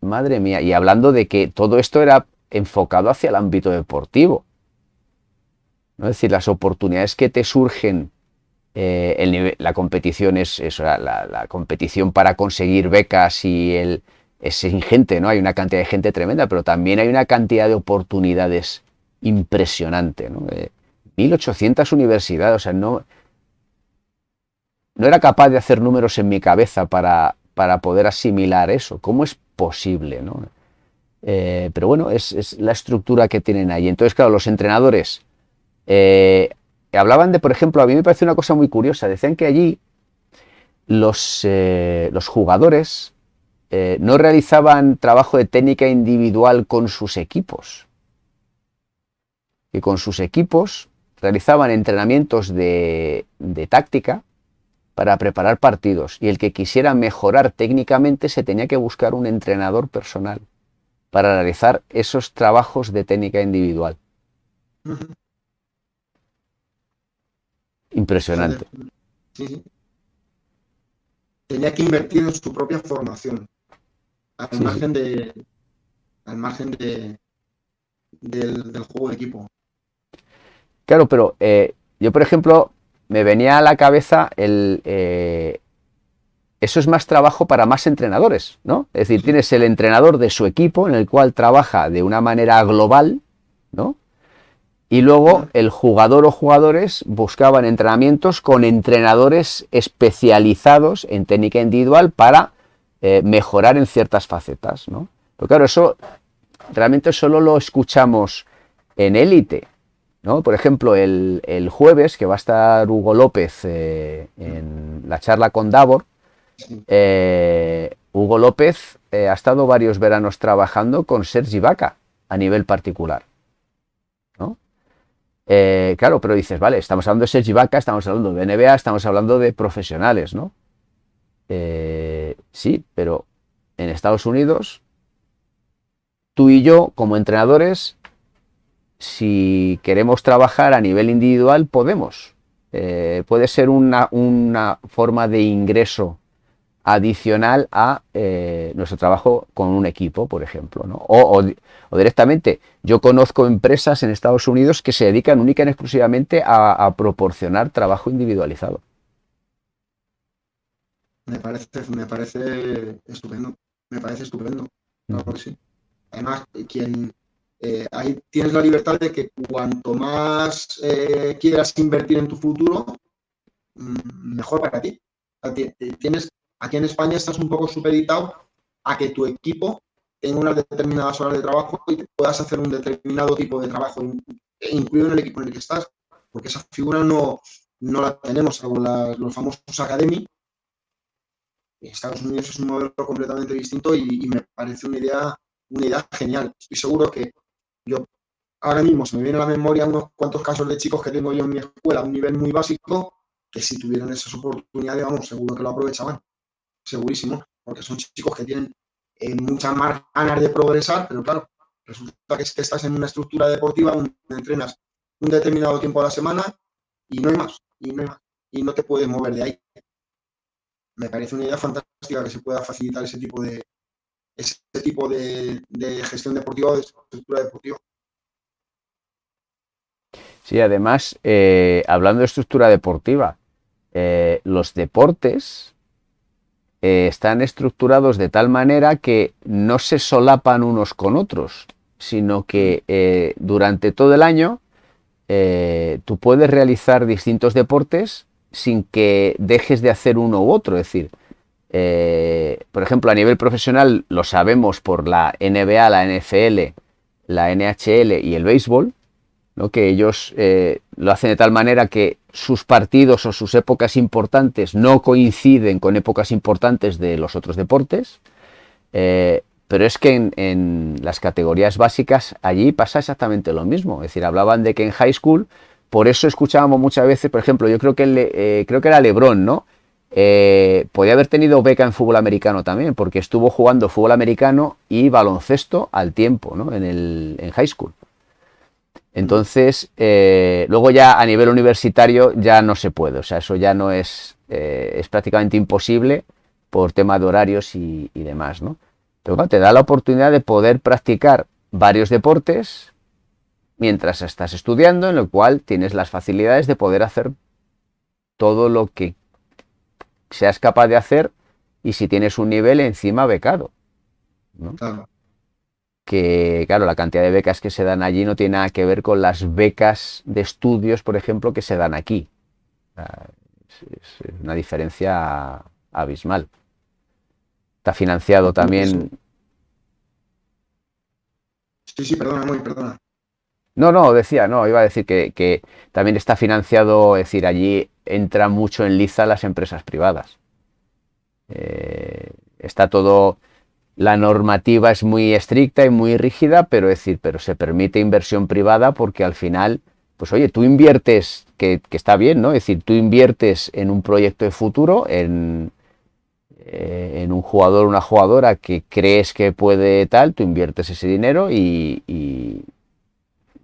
Madre mía. Y hablando de que todo esto era enfocado hacia el ámbito deportivo, ¿no? Es decir, las oportunidades que te surgen, la competición la competición para conseguir becas es ingente, ¿no? Hay una cantidad de gente tremenda, pero también hay una cantidad de oportunidades impresionante, ¿no? 1.800 universidades, o sea, no era capaz de hacer números en mi cabeza para poder asimilar eso. ¿Cómo es posible, no? Pero bueno, es la estructura que tienen ahí. Entonces, claro, los entrenadores hablaban de, por ejemplo, a mí me parece una cosa muy curiosa. Decían que allí los jugadores no realizaban trabajo de técnica individual con sus equipos, que con sus equipos realizaban entrenamientos de táctica para preparar partidos, y el que quisiera mejorar técnicamente se tenía que buscar un entrenador personal para realizar esos trabajos de técnica individual. Ujú. Impresionante. Sí, sí. Tenía que invertir en su propia formación, al Sí, sí. margen de, al margen del juego de equipo. Claro, pero yo, por ejemplo, me venía a la cabeza eso es más trabajo para más entrenadores, ¿no? Es decir, Sí, tienes el entrenador de su equipo en el cual trabaja de una manera global, ¿no? Y luego ujú, el jugador o jugadores buscaban entrenamientos con entrenadores especializados en técnica individual para mejorar en ciertas facetas, ¿no? Pero claro, eso realmente solo lo escuchamos en élite, ¿no? Por ejemplo, el jueves, que va a estar Hugo López en la charla con Davor, sí. Hugo López ha estado varios veranos trabajando con Sergi Vaca a nivel particular, ¿no? Claro, pero dices, vale, estamos hablando de Sergi Vaca, estamos hablando de NBA, estamos hablando de profesionales, ¿no? Sí, pero en Estados Unidos, tú y yo, como entrenadores, si queremos trabajar a nivel individual, podemos. Puede ser una forma de ingreso adicional a nuestro trabajo con un equipo, por ejemplo, ¿no? O directamente, yo conozco empresas en Estados Unidos que se dedican única y exclusivamente a proporcionar trabajo individualizado. Me parece estupendo. Me parece estupendo. Uh Claro -huh. que sí. Además, ahí tienes la libertad de que cuanto más quieras invertir en tu futuro, mejor para ti. Tienes, aquí en España estás un poco supeditado a que tu equipo tenga unas determinadas horas de trabajo y puedas hacer un determinado tipo de trabajo, incluido en el equipo en el que estás, porque esa figura no la tenemos, salvo los famosos academy. Estados Unidos es un modelo completamente distinto y me parece una idea genial. Estoy seguro que yo ahora mismo se me viene a la memoria unos cuantos casos de chicos que tengo yo en mi escuela a un nivel muy básico, que si tuvieran esas oportunidades, vamos, seguro que lo aprovechaban, segurísimo, porque son chicos que tienen muchas más ganas de progresar, pero claro, resulta que estás en una estructura deportiva donde entrenas un determinado tiempo a la semana y no hay más, y no hay más, y no te puedes mover de ahí. Me parece una idea fantástica que se pueda facilitar ese tipo de gestión deportiva o de estructura deportiva. Sí, además, hablando de estructura deportiva, los deportes están estructurados de tal manera que no se solapan unos con otros, sino que durante todo el año tú puedes realizar distintos deportes sin que dejes de hacer uno u otro. Es decir, por ejemplo, a nivel profesional lo sabemos por la NBA, la NFL, la NHL y el béisbol, ¿no? Que ellos lo hacen de tal manera que sus partidos o sus épocas importantes no coinciden con épocas importantes de los otros deportes. Pero es que en las categorías básicas allí pasa exactamente lo mismo. Es decir, hablaban de que en high school, por eso escuchábamos muchas veces, por ejemplo, yo creo que era LeBron, ¿no? Podía haber tenido beca en fútbol americano también, porque estuvo jugando fútbol americano y baloncesto al tiempo, ¿no? En high school. Entonces, luego ya a nivel universitario ya no se puede, o sea, eso ya no es prácticamente imposible por tema de horarios y demás, ¿no? Pero bueno, te da la oportunidad de poder practicar varios deportes mientras estás estudiando, en lo cual tienes las facilidades de poder hacer todo lo que seas capaz de hacer y si tienes un nivel encima becado, ¿no? Claro. Que claro, la cantidad de becas que se dan allí no tiene nada que ver con las becas de estudios, por ejemplo, que se dan aquí. Es una diferencia abismal. Está financiado también. Sí, sí, perdona, muy perdona. No, no, decía, no, iba a decir que también está financiado, es decir, allí entra mucho en liza las empresas privadas. Está todo, la normativa es muy estricta y muy rígida, pero se permite inversión privada porque al final, pues oye, tú inviertes, que está bien, ¿no? Es decir, tú inviertes en un proyecto de futuro, en un jugador o una jugadora que crees que puede tal, tú inviertes ese dinero y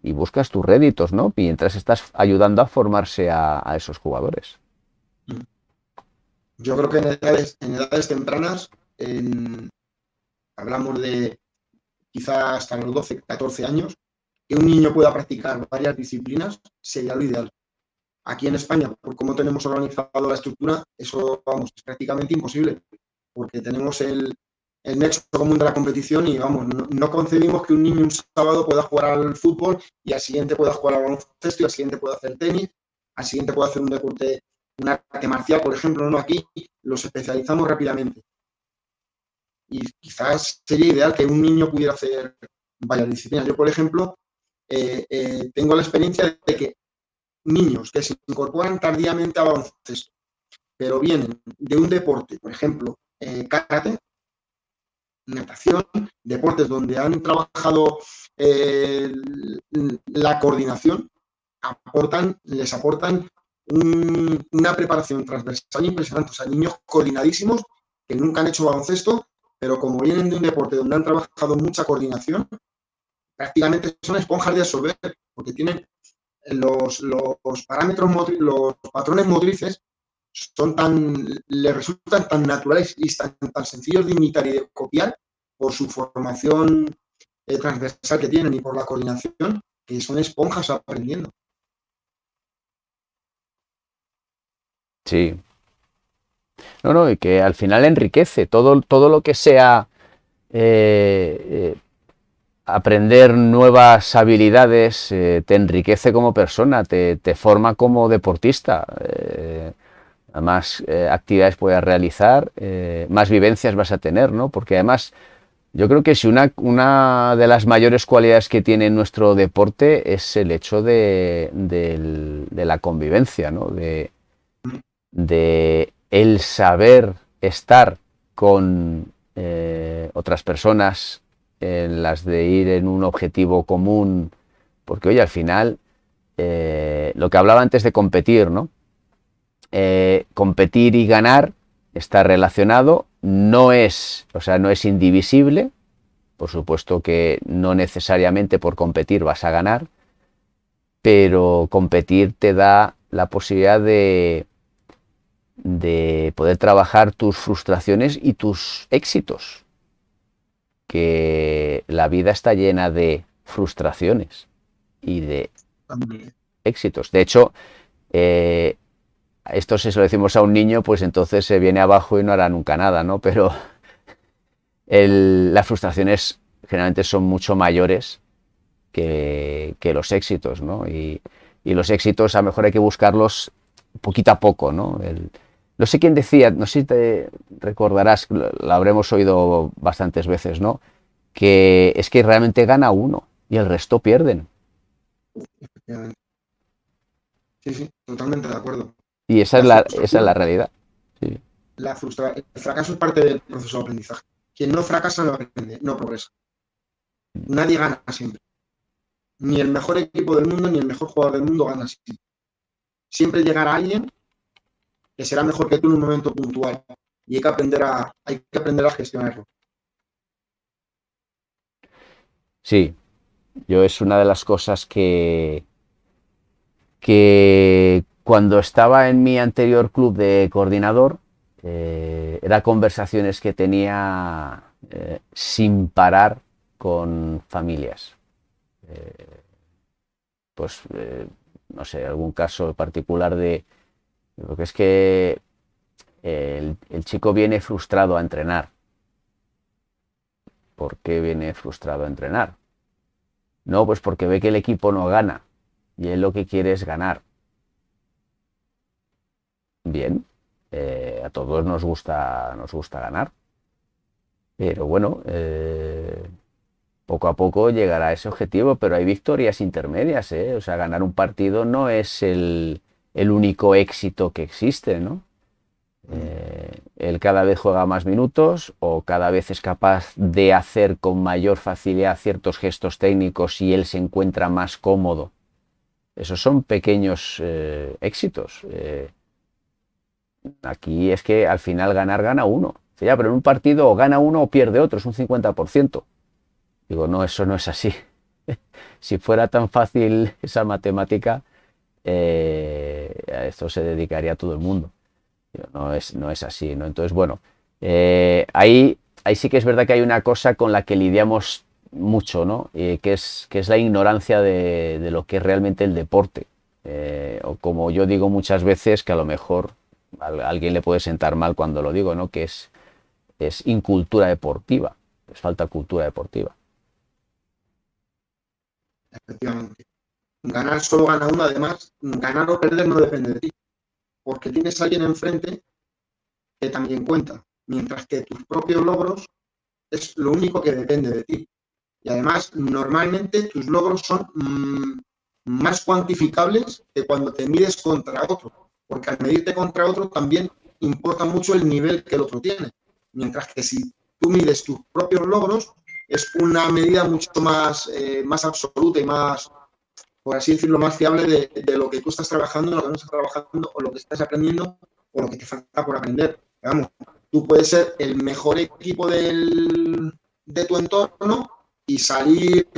buscas tus réditos, ¿no? Mientras estás ayudando a formarse a esos jugadores. Yo creo que en edades tempranas, hablamos de quizás hasta los 12, 14 años, que un niño pueda practicar varias disciplinas sería lo ideal. Aquí en España, por cómo tenemos organizado la estructura, eso, vamos, es prácticamente imposible, porque tenemos el nexo común de la competición y, vamos, no concebimos que un niño un sábado pueda jugar al fútbol y al siguiente pueda jugar al baloncesto y al siguiente pueda hacer tenis, al siguiente pueda hacer un deporte, un arte marcial, por ejemplo, ¿no? Aquí los especializamos rápidamente. Y quizás sería ideal que un niño pudiera hacer varias disciplinas. Yo, por ejemplo, tengo la experiencia de que niños que se incorporan tardíamente a baloncesto, pero vienen de un deporte, por ejemplo, karate, natación, deportes donde han trabajado la coordinación, les aportan una preparación transversal impresionante. O sea, niños coordinadísimos que nunca han hecho baloncesto, pero como vienen de un deporte donde han trabajado mucha coordinación, prácticamente son esponjas de absorber, porque tienen los parámetros, los patrones motrices les resultan tan naturales y tan sencillos de imitar y de copiar por su formación transversal que tienen y por la coordinación, que son esponjas aprendiendo. Sí. No, y que al final enriquece todo lo que sea aprender nuevas habilidades, te enriquece como persona, te forma como deportista. Más actividades puedas realizar, más vivencias vas a tener, ¿no? Porque además yo creo que si una de las mayores cualidades que tiene nuestro deporte es el hecho de la convivencia, ¿no? De el saber estar con otras personas, en las de ir en un objetivo común, porque oye, al final, lo que hablaba antes de competir, ¿no? Competir y ganar está relacionado, no es indivisible, por supuesto que no necesariamente por competir vas a ganar, pero competir te da la posibilidad de poder trabajar tus frustraciones y tus éxitos, que la vida está llena de frustraciones y de éxitos. De hecho, esto si se lo decimos a un niño, pues entonces se viene abajo y no hará nunca nada, ¿no? Pero las frustraciones generalmente son mucho mayores que los éxitos, ¿no? Y los éxitos a lo mejor hay que buscarlos poquito a poco, ¿no? No sé quién decía, no sé si te recordarás, lo habremos oído bastantes veces, ¿no? Que es que realmente gana uno y el resto pierden. Sí, sí, totalmente de acuerdo. Y esa es la realidad. Sí. El fracaso es parte del proceso de aprendizaje. Quien no fracasa no aprende, no progresa. Nadie gana siempre. Ni el mejor equipo del mundo ni el mejor jugador del mundo gana siempre. Siempre llegará alguien que será mejor que tú en un momento puntual y hay que aprender a gestionarlo. Sí, yo es una de las cosas que cuando estaba en mi anterior club de coordinador, eran conversaciones que tenía sin parar con familias. Pues, no sé, algún caso particular de... Porque es que el chico viene frustrado a entrenar. ¿Por qué viene frustrado a entrenar? No, pues porque ve que el equipo no gana y él lo que quiere es ganar. Bien, a todos nos gusta ganar, pero bueno, poco a poco llegará a ese objetivo, pero hay victorias intermedias, ¿eh? O sea, ganar un partido no es el único éxito que existe, ¿no? Él cada vez juega más minutos o cada vez es capaz de hacer con mayor facilidad ciertos gestos técnicos y él se encuentra más cómodo. Esos son pequeños éxitos. Aquí es que al final ganar gana uno. Ya, pero en un partido o gana uno o pierde otro, es un 50%. Digo, no, eso no es así. Si fuera tan fácil esa matemática, a esto se dedicaría todo el mundo. Digo, no es así, ¿no? Entonces, bueno, ahí sí que es verdad que hay una cosa con la que lidiamos mucho, ¿no? Que es la ignorancia de lo que es realmente el deporte. O como yo digo muchas veces, que a lo mejor a alguien le puede sentar mal cuando lo digo, ¿no? Que es incultura deportiva, es falta cultura deportiva. Efectivamente. Ganar solo gana uno, además, ganar o perder no depende de ti, porque tienes a alguien enfrente que también cuenta, mientras que tus propios logros es lo único que depende de ti. Y además, normalmente tus logros son más cuantificables que cuando te mides contra otro, porque al medirte contra otro también importa mucho el nivel que el otro tiene, mientras que si tú mides tus propios logros, es una medida mucho más absoluta y más, por así decirlo, más fiable de lo que tú estás trabajando, lo que no estás trabajando, o lo que estás aprendiendo, o lo que te falta por aprender. Vamos, tú puedes ser el mejor equipo de tu entorno y salir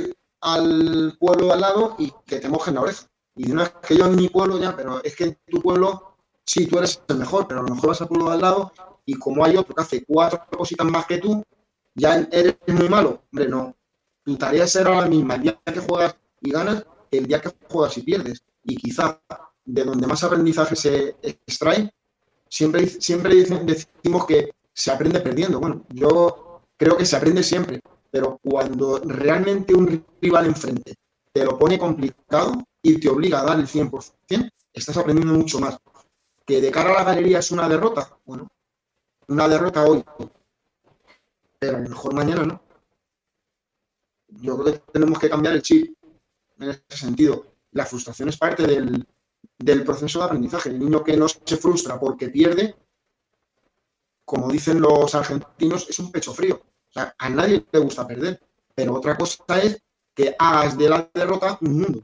al pueblo al lado y que te mojen la oreja. Y no es que yo en mi pueblo ya, pero es que en tu pueblo sí, tú eres el mejor, pero a lo mejor vas al pueblo al lado y como hay otro que hace 4 cositas más que tú, ya eres muy malo. Hombre, no. Tu tarea será la misma el día que juegas y ganas que el día que juegas y pierdes. Y quizá de donde más aprendizaje se extrae, siempre decimos que se aprende perdiendo. Bueno, yo creo que se aprende siempre, pero cuando realmente un rival enfrente te lo pone complicado y te obliga a dar el 100%, estás aprendiendo mucho más. Que de cara a la galería es una derrota, bueno, una derrota hoy, pero a lo mejor mañana no. Yo creo que tenemos que cambiar el chip en ese sentido. La frustración es parte del proceso de aprendizaje. El niño que no se frustra porque pierde, como dicen los argentinos, es un pecho frío. O sea, a nadie le gusta perder, pero otra cosa es que hagas de la derrota un mundo.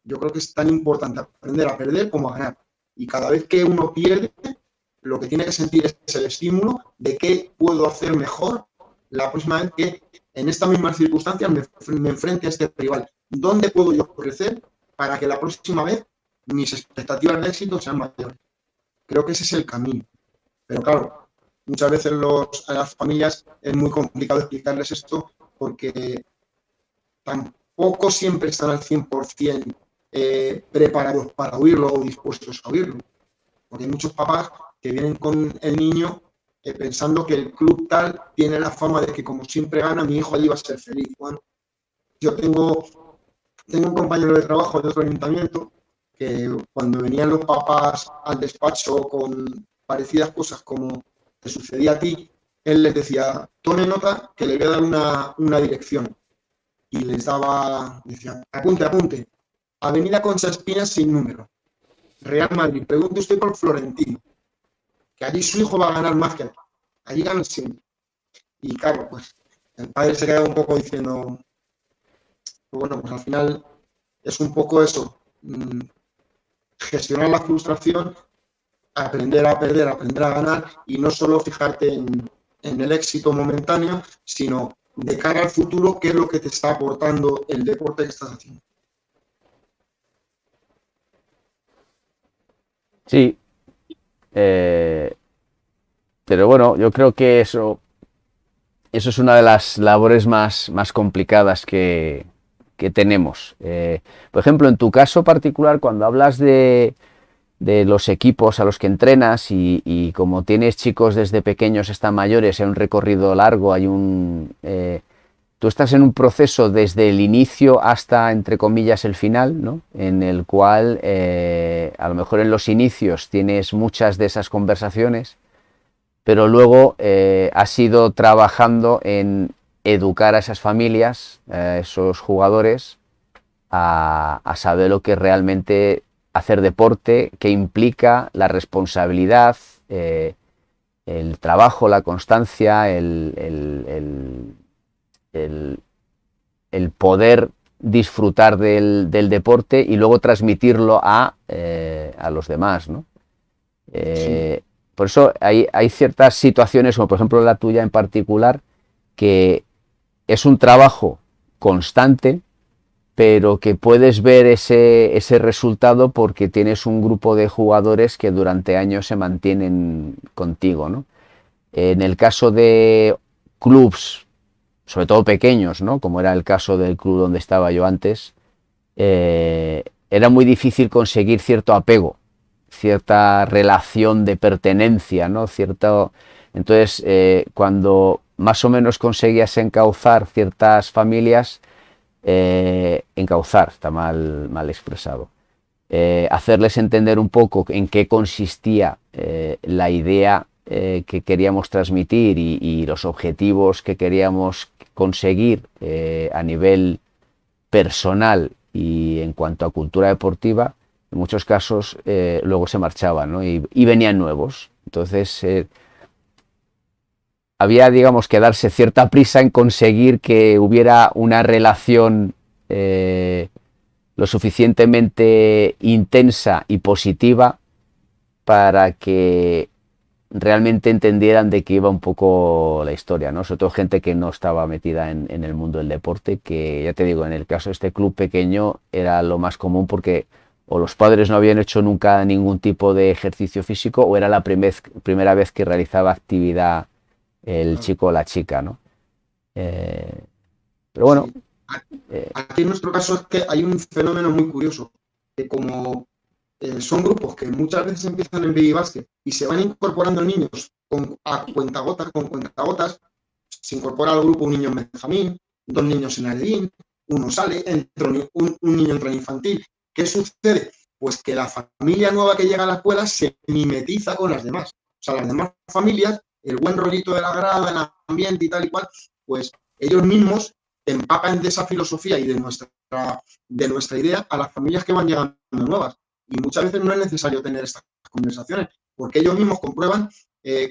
Yo creo que es tan importante aprender a perder como a ganar. Y cada vez que uno pierde, lo que tiene que sentir es el estímulo de qué puedo hacer mejor la próxima vez que en estas mismas circunstancias me enfrente a este rival. ¿Dónde puedo yo crecer para que la próxima vez mis expectativas de éxito sean mayores? Creo que ese es el camino. Pero claro, muchas veces a las familias es muy complicado explicarles esto porque tampoco siempre están al 100% preparados para oírlo o dispuestos a oírlo. Porque hay muchos papás que vienen con el niño pensando que el club tal tiene la fama de que como siempre gana, mi hijo allí va a ser feliz. Bueno, yo tengo un compañero de trabajo de otro ayuntamiento que cuando venían los papás al despacho con parecidas cosas como te sucedía a ti, él les decía, tome nota que le voy a dar una dirección. Y les decía, apunte, Avenida Concha Espinas sin número, Real Madrid, pregunte usted por Florentino, que allí su hijo va a ganar más que aquí, allí ganan siempre. Y claro, pues el padre se queda un poco diciendo, pues bueno, pues al final es un poco eso, gestionar la frustración, aprender a perder, aprender a ganar y no solo fijarte en el éxito momentáneo, sino de cara al futuro, qué es lo que te está aportando el deporte que estás haciendo. Sí, pero bueno, yo creo que eso es una de las labores más complicadas que tenemos. Por ejemplo, en tu caso particular, cuando hablas de los equipos a los que entrenas y como tienes chicos desde pequeños hasta mayores, hay un recorrido largo, tú estás en un proceso desde el inicio hasta, entre comillas, el final, ¿no? En el cual a lo mejor en los inicios tienes muchas de esas conversaciones, pero luego has ido trabajando en educar a esas familias, a esos jugadores, a saber lo que realmente hacer deporte, que implica la responsabilidad, el trabajo, la constancia, el, el poder disfrutar del deporte y luego transmitirlo a los demás, ¿no? Sí, Por eso hay ciertas situaciones, como por ejemplo la tuya en particular, que es un trabajo constante, pero que puedes ver ese resultado porque tienes un grupo de jugadores que durante años se mantienen contigo, ¿no? En el caso de clubs, sobre todo pequeños, ¿no? Como era el caso del club donde estaba yo antes, era muy difícil conseguir cierto apego, cierta relación de pertenencia, ¿no? Entonces, cuando más o menos conseguías encauzar ciertas familias, encauzar, está mal expresado, hacerles entender un poco en qué consistía la idea que queríamos transmitir y los objetivos que queríamos conseguir a nivel personal y en cuanto a cultura deportiva, en muchos casos luego se marchaban, ¿no? Y venían nuevos. Entonces había, digamos, que darse cierta prisa en conseguir que hubiera una relación lo suficientemente intensa y positiva para que realmente entendieran de qué iba un poco la historia, ¿no? Sobre todo gente que no estaba metida en el mundo del deporte, que ya te digo, en el caso de este club pequeño era lo más común porque o los padres no habían hecho nunca ningún tipo de ejercicio físico o era la primera vez que realizaba actividad el claro, chico o la chica, ¿no? Eh, pero bueno, sí. eh, Aquí en nuestro caso es que hay un fenómeno muy curioso, que como son grupos que muchas veces empiezan en baby basket y se van incorporando niños con cuentagotas, se incorpora al grupo un niño en Benjamín, dos niños en Aledín, uno sale, entra un niño entra en infantil. ¿Qué sucede? Pues que la familia nueva que llega a la escuela se mimetiza con las demás. O sea, las demás familias, el buen rollito de la grada, el ambiente y tal y cual, pues ellos mismos empapan de esa filosofía y de nuestra idea a las familias que van llegando nuevas. Y muchas veces no es necesario tener estas conversaciones, porque ellos mismos comprueban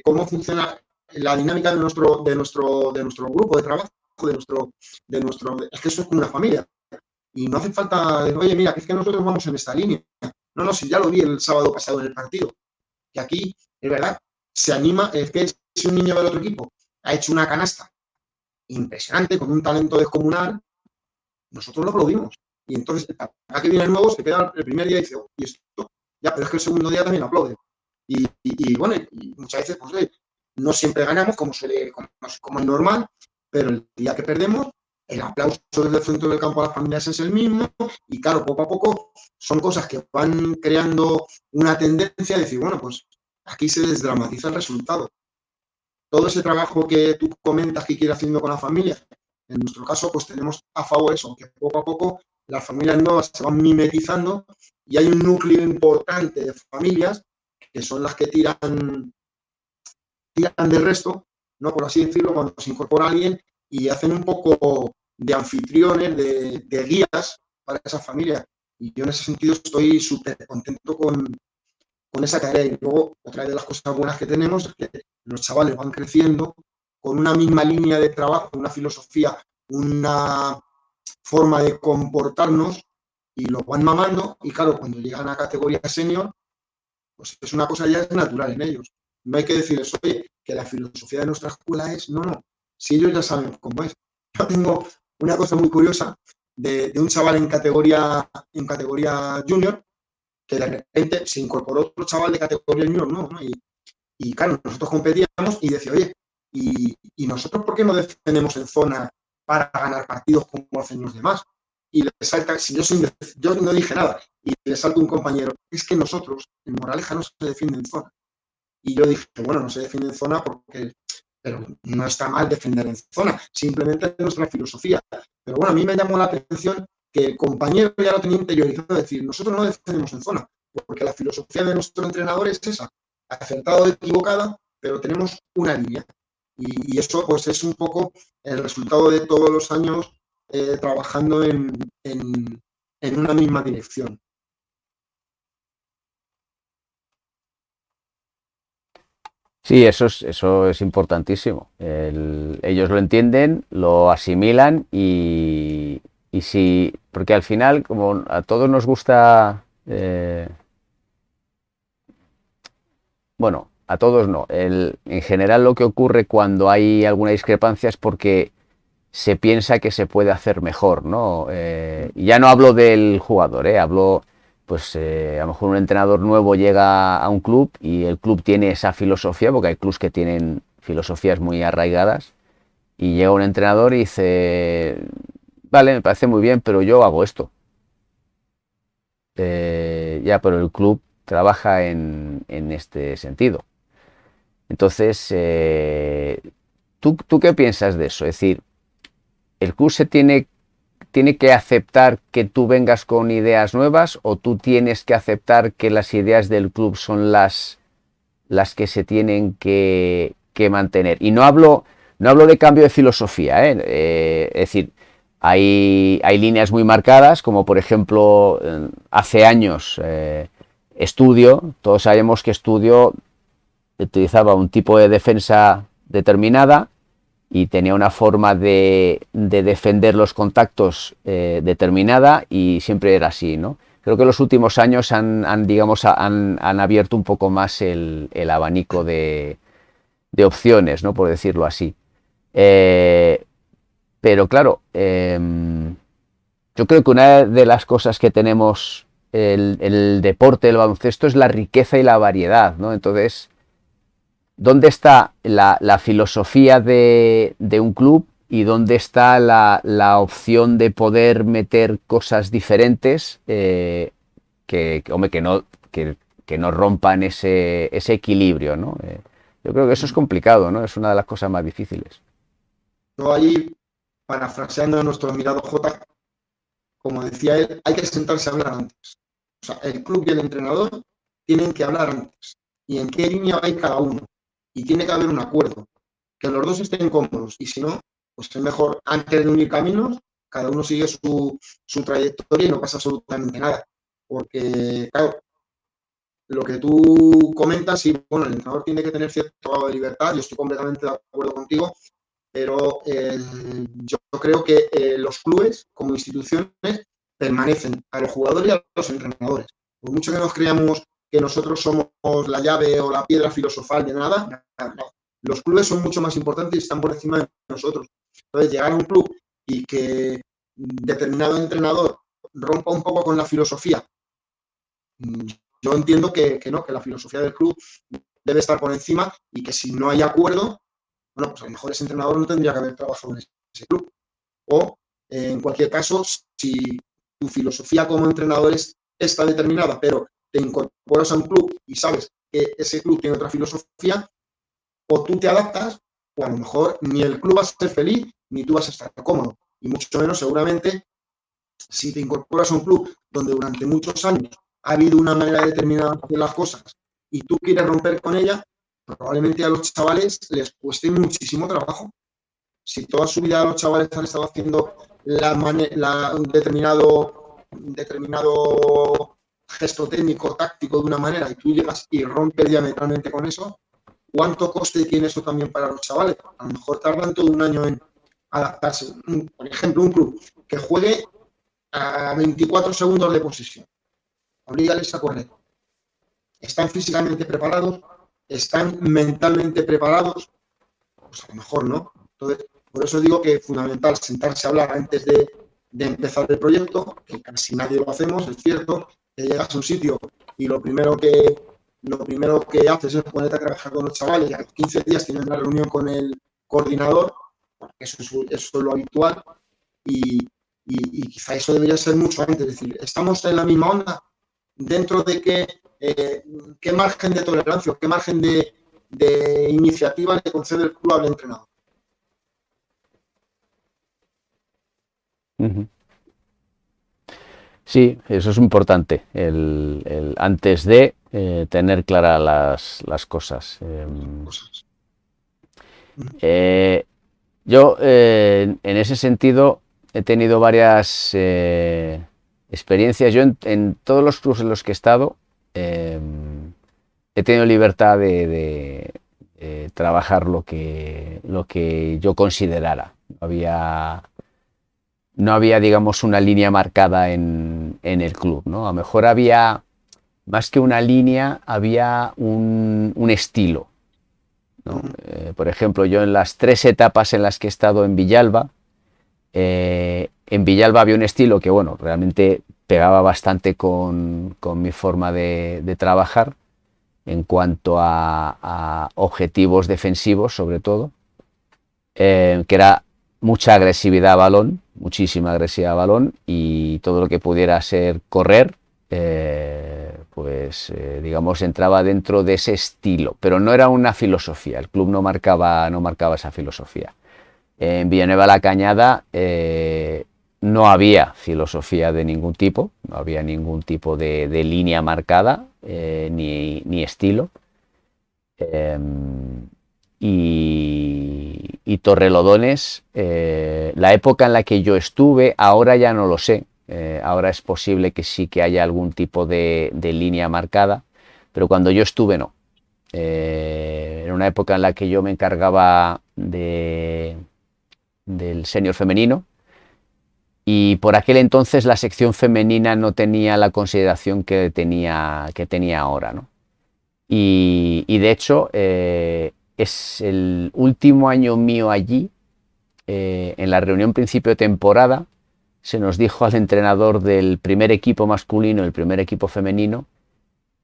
cómo funciona la dinámica de nuestro grupo de trabajo, es que eso es como una familia. Y no hace falta, oye, mira, que es que nosotros vamos en esta línea. No, no, si ya lo vi el sábado pasado en el partido. Que aquí, es verdad, se anima, es que si un niño del otro equipo ha hecho una canasta impresionante, con un talento descomunal, nosotros lo aplaudimos. Y entonces, para que viene el nuevo, se queda el primer día y dice, oh, y esto, ya, pero es que el segundo día también aplaude. Y bueno, y muchas veces, pues, no siempre ganamos como es normal, pero el día que perdemos, el aplauso desde el centro del campo a las familias es el mismo, y claro, poco a poco son cosas que van creando una tendencia a decir, bueno, pues aquí se desdramatiza el resultado. Todo ese trabajo que tú comentas que quieres haciendo con la familia, en nuestro caso, pues tenemos a favor eso, que poco a poco las familias nuevas se van mimetizando y hay un núcleo importante de familias que son las que tiran del resto, ¿no? Por así decirlo, cuando se incorpora alguien y hacen un poco de anfitriones, de guías para esa familia. Y yo en ese sentido estoy súper contento con esa tarea. Y luego, otra de las cosas buenas que tenemos es que los chavales van creciendo con una misma línea de trabajo, una filosofía, una forma de comportarnos y lo van mamando. Y claro, cuando llegan a categoría senior, pues es una cosa ya natural en ellos. No hay que decirles, oye, que la filosofía de nuestra escuela es, no, no, si ellos ya saben cómo es. Yo tengo una cosa muy curiosa de un chaval en categoría junior que de repente se incorporó otro chaval de categoría junior, ¿no? Y claro, nosotros competíamos y decía, oye, ¿y nosotros por qué no defendemos en zona para ganar partidos como hacen los demás? Y le salta, si yo no dije nada, y le salta un compañero, es que nosotros en Moraleja no se defiende en zona. Y yo dije, bueno, no se defiende en zona porque, pero no está mal defender en zona, simplemente es nuestra filosofía. Pero bueno, a mí me llamó la atención que el compañero ya lo tenía interiorizado, es decir, nosotros no defendemos en zona, porque la filosofía de nuestro entrenador es esa, acertada o equivocada, pero tenemos una línea. Y eso pues es un poco el resultado de todos los años trabajando en una misma dirección. Sí, eso es importantísimo. Ellos lo entienden, lo asimilan y sí, porque al final, como a todos nos gusta, bueno, a todos no, en general lo que ocurre cuando hay alguna discrepancia es porque se piensa que se puede hacer mejor, ¿no? Y ya no hablo del jugador, hablo, pues a lo mejor un entrenador nuevo llega a un club y el club tiene esa filosofía, porque hay clubes que tienen filosofías muy arraigadas, y llega un entrenador y dice, vale, me parece muy bien, pero yo hago esto. Ya, pero el club trabaja en este sentido. Entonces, ¿tú qué piensas de eso? Es decir, ¿el club tiene que aceptar que tú vengas con ideas nuevas o tú tienes que aceptar que las ideas del club son las que se tienen que mantener? Y no hablo de cambio de filosofía, ¿eh? Es decir, hay líneas muy marcadas, como por ejemplo, hace años todos sabemos que Estudio utilizaba un tipo de defensa determinada y tenía una forma de defender los contactos determinada y siempre era así, ¿no? Creo que los últimos años han abierto un poco más el abanico de opciones, ¿no? Por decirlo así. Eh, pero claro, yo creo que una de las cosas que tenemos el deporte, el baloncesto, es la riqueza y la variedad, ¿no? Entonces, ¿dónde está la filosofía de un club y dónde está la opción de poder meter cosas diferentes hombre, que no rompan ese equilibrio, ¿no? Yo creo que eso es complicado, ¿no? Es una de las cosas más difíciles. Yo ahí, parafraseando a nuestro admirado J, como decía él, hay que sentarse a hablar antes. O sea, el club y el entrenador tienen que hablar antes. ¿Y en qué línea va a ir cada uno? Y tiene que haber un acuerdo. Que los dos estén cómodos. Y si no, pues es mejor, antes de unir caminos, cada uno sigue su trayectoria y no pasa absolutamente nada. Porque, claro, lo que tú comentas, sí, bueno, el entrenador tiene que tener cierto grado de libertad, yo estoy completamente de acuerdo contigo, pero yo creo que los clubes como instituciones permanecen a los jugadores y a los entrenadores. Por mucho que nos creamos que nosotros somos la llave o la piedra filosofal de nada, los clubes son mucho más importantes y están por encima de nosotros. Entonces, llegar a un club y que determinado entrenador rompa un poco con la filosofía, yo entiendo que no, que la filosofía del club debe estar por encima y que si no hay acuerdo, bueno, pues a lo mejor ese entrenador no tendría que haber trabajado en ese club. O, en cualquier caso, si tu filosofía como entrenador está determinada, pero te incorporas a un club y sabes que ese club tiene otra filosofía, o tú te adaptas, o a lo mejor ni el club va a ser feliz, ni tú vas a estar cómodo. Y mucho menos, seguramente, si te incorporas a un club donde durante muchos años ha habido una manera determinada de hacer las cosas y tú quieres romper con ella, probablemente a los chavales les cueste muchísimo trabajo. Si toda su vida los chavales han estado haciendo un determinado gesto técnico, táctico de una manera y tú llegas y rompes diametralmente con eso, ¿cuánto coste tiene eso también para los chavales? A lo mejor tardan todo un año en adaptarse. Por ejemplo, un club que juegue a 24 segundos de posesión, oblígales a correr. ¿Están físicamente preparados? ¿Están mentalmente preparados? Pues a lo mejor no. Entonces, por eso digo que es fundamental sentarse a hablar antes de empezar el proyecto, que casi nadie lo hacemos, es cierto, que llegas a un sitio y lo primero que haces es ponerte a trabajar con los chavales y a los 15 días tienes una reunión con el coordinador, porque eso es lo habitual, y quizá eso debería ser mucho antes, es decir, estamos en la misma onda, dentro de qué margen de tolerancia, qué margen de iniciativa le concede el club al entrenador. Uh-huh. Sí, eso es importante, antes de tener claras las cosas. Eh, yo, en ese sentido, he tenido varias experiencias. Yo, en todos los clubes en los que he estado, he tenido libertad trabajar lo que yo considerara. No había, digamos, una línea marcada en el club, ¿no? A lo mejor había, más que una línea, había un estilo, ¿no? Por ejemplo, yo en las 3 etapas en las que he estado en Villalba había un estilo que, bueno, realmente pegaba bastante con mi forma de trabajar en cuanto a objetivos defensivos, sobre todo, que era mucha agresividad a balón, muchísima agresividad a balón, y todo lo que pudiera ser correr, digamos, entraba dentro de ese estilo, pero no era una filosofía, el club no marcaba esa filosofía. En Villanueva la Cañada no había filosofía de ningún tipo, no había ningún tipo de línea marcada, ni estilo. Y Torrelodones, la época en la que yo estuve, ahora ya no lo sé. Ahora es posible que sí que haya algún tipo de línea marcada, pero cuando yo estuve no. Era una época en la que yo me encargaba del senior femenino, y por aquel entonces la sección femenina no tenía la consideración que tenía ahora, ¿no? Y de hecho es el último año mío allí. En la reunión principio de temporada se nos dijo al entrenador del primer equipo masculino y el primer equipo femenino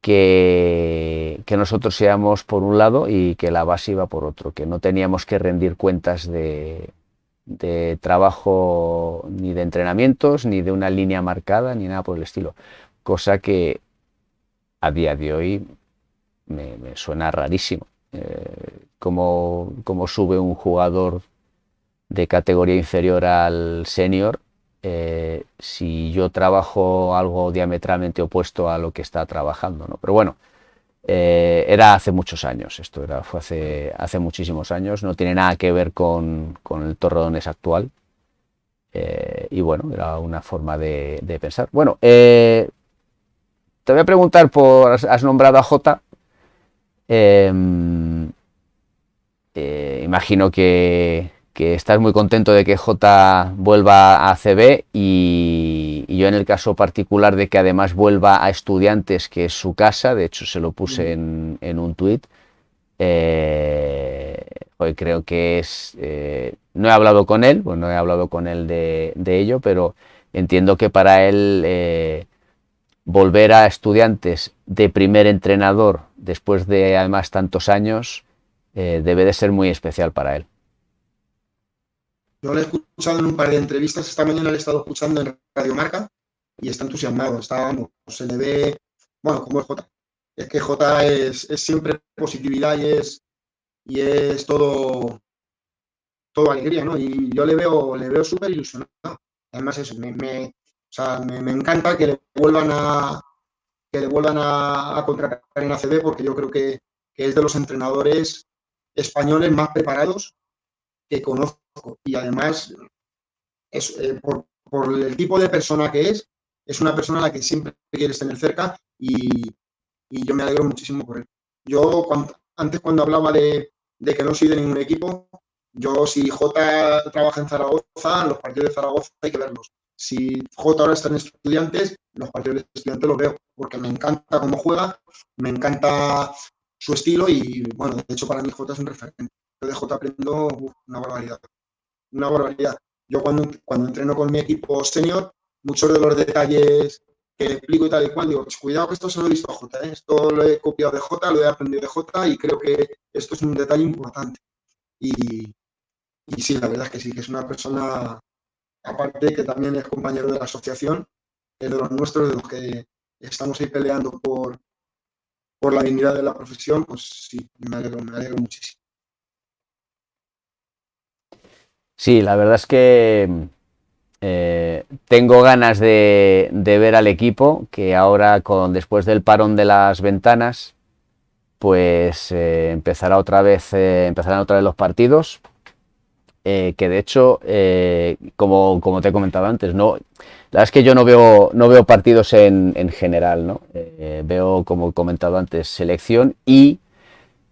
que nosotros íbamos por un lado y que la base iba por otro, que no teníamos que rendir cuentas de trabajo, ni de entrenamientos, ni de una línea marcada, ni nada por el estilo. Cosa que a día de hoy me suena rarísimo. Cómo sube un jugador de categoría inferior al senior si yo trabajo algo diametralmente opuesto a lo que está trabajando, ¿no? Pero bueno, era hace muchos años, fue hace muchísimos años, no tiene nada que ver con el Torrelodones actual. Y bueno, era una forma de pensar. Bueno, te voy a preguntar has nombrado a Jota. Imagino que estás muy contento de que Jota vuelva a ACB, y yo en el caso particular de que además vuelva a Estudiantes, que es su casa. De hecho se lo puse en un tuit. Hoy creo que no he hablado con él, pues no he hablado con él de ello, pero entiendo que para él volver a Estudiantes de primer entrenador después de además tantos años debe de ser muy especial para él. Yo lo he escuchado en un par de entrevistas, esta mañana lo he estado escuchando en Radio Marca y está entusiasmado, se le ve, bueno, como es Jota. Es que Jota es siempre positividad y es todo alegría, ¿no? Y yo le veo súper ilusionado. Además eso, o sea, me encanta que le vuelvan a contratar en ACB, porque yo creo que es de los entrenadores españoles más preparados que conozco. Y además, por el tipo de persona que es una persona a la que siempre quieres tener cerca, y yo me alegro muchísimo por él. Yo antes, cuando hablaba de que no soy de ningún equipo, yo, si Jota trabaja en Zaragoza, los partidos de Zaragoza hay que verlos. Si Jota ahora está en Estudiantes, los partidos de Estudiantes los veo, porque me encanta cómo juega, me encanta su estilo, y bueno, de hecho para mí Jota es un referente. Yo de Jota aprendo una barbaridad. Una barbaridad. Yo cuando entreno con mi equipo senior, muchos de los detalles que le explico y tal y cual, digo, pues cuidado que esto se lo he visto a Jota, ¿eh? Esto lo he copiado de Jota, lo he aprendido de Jota, y creo que esto es un detalle importante. Y sí, la verdad es que sí, que es una persona, aparte que también es compañero de la asociación, es de los nuestros, de los que estamos ahí peleando por la dignidad de la profesión. Pues sí, me alegro muchísimo. Sí, la verdad es que tengo ganas de ver al equipo, que ahora después del parón de las ventanas, pues empezarán otra vez los partidos. Que de hecho, como te he comentado antes, la verdad es que yo no veo partidos en general, ¿no? Veo, como he comentado antes, selección, y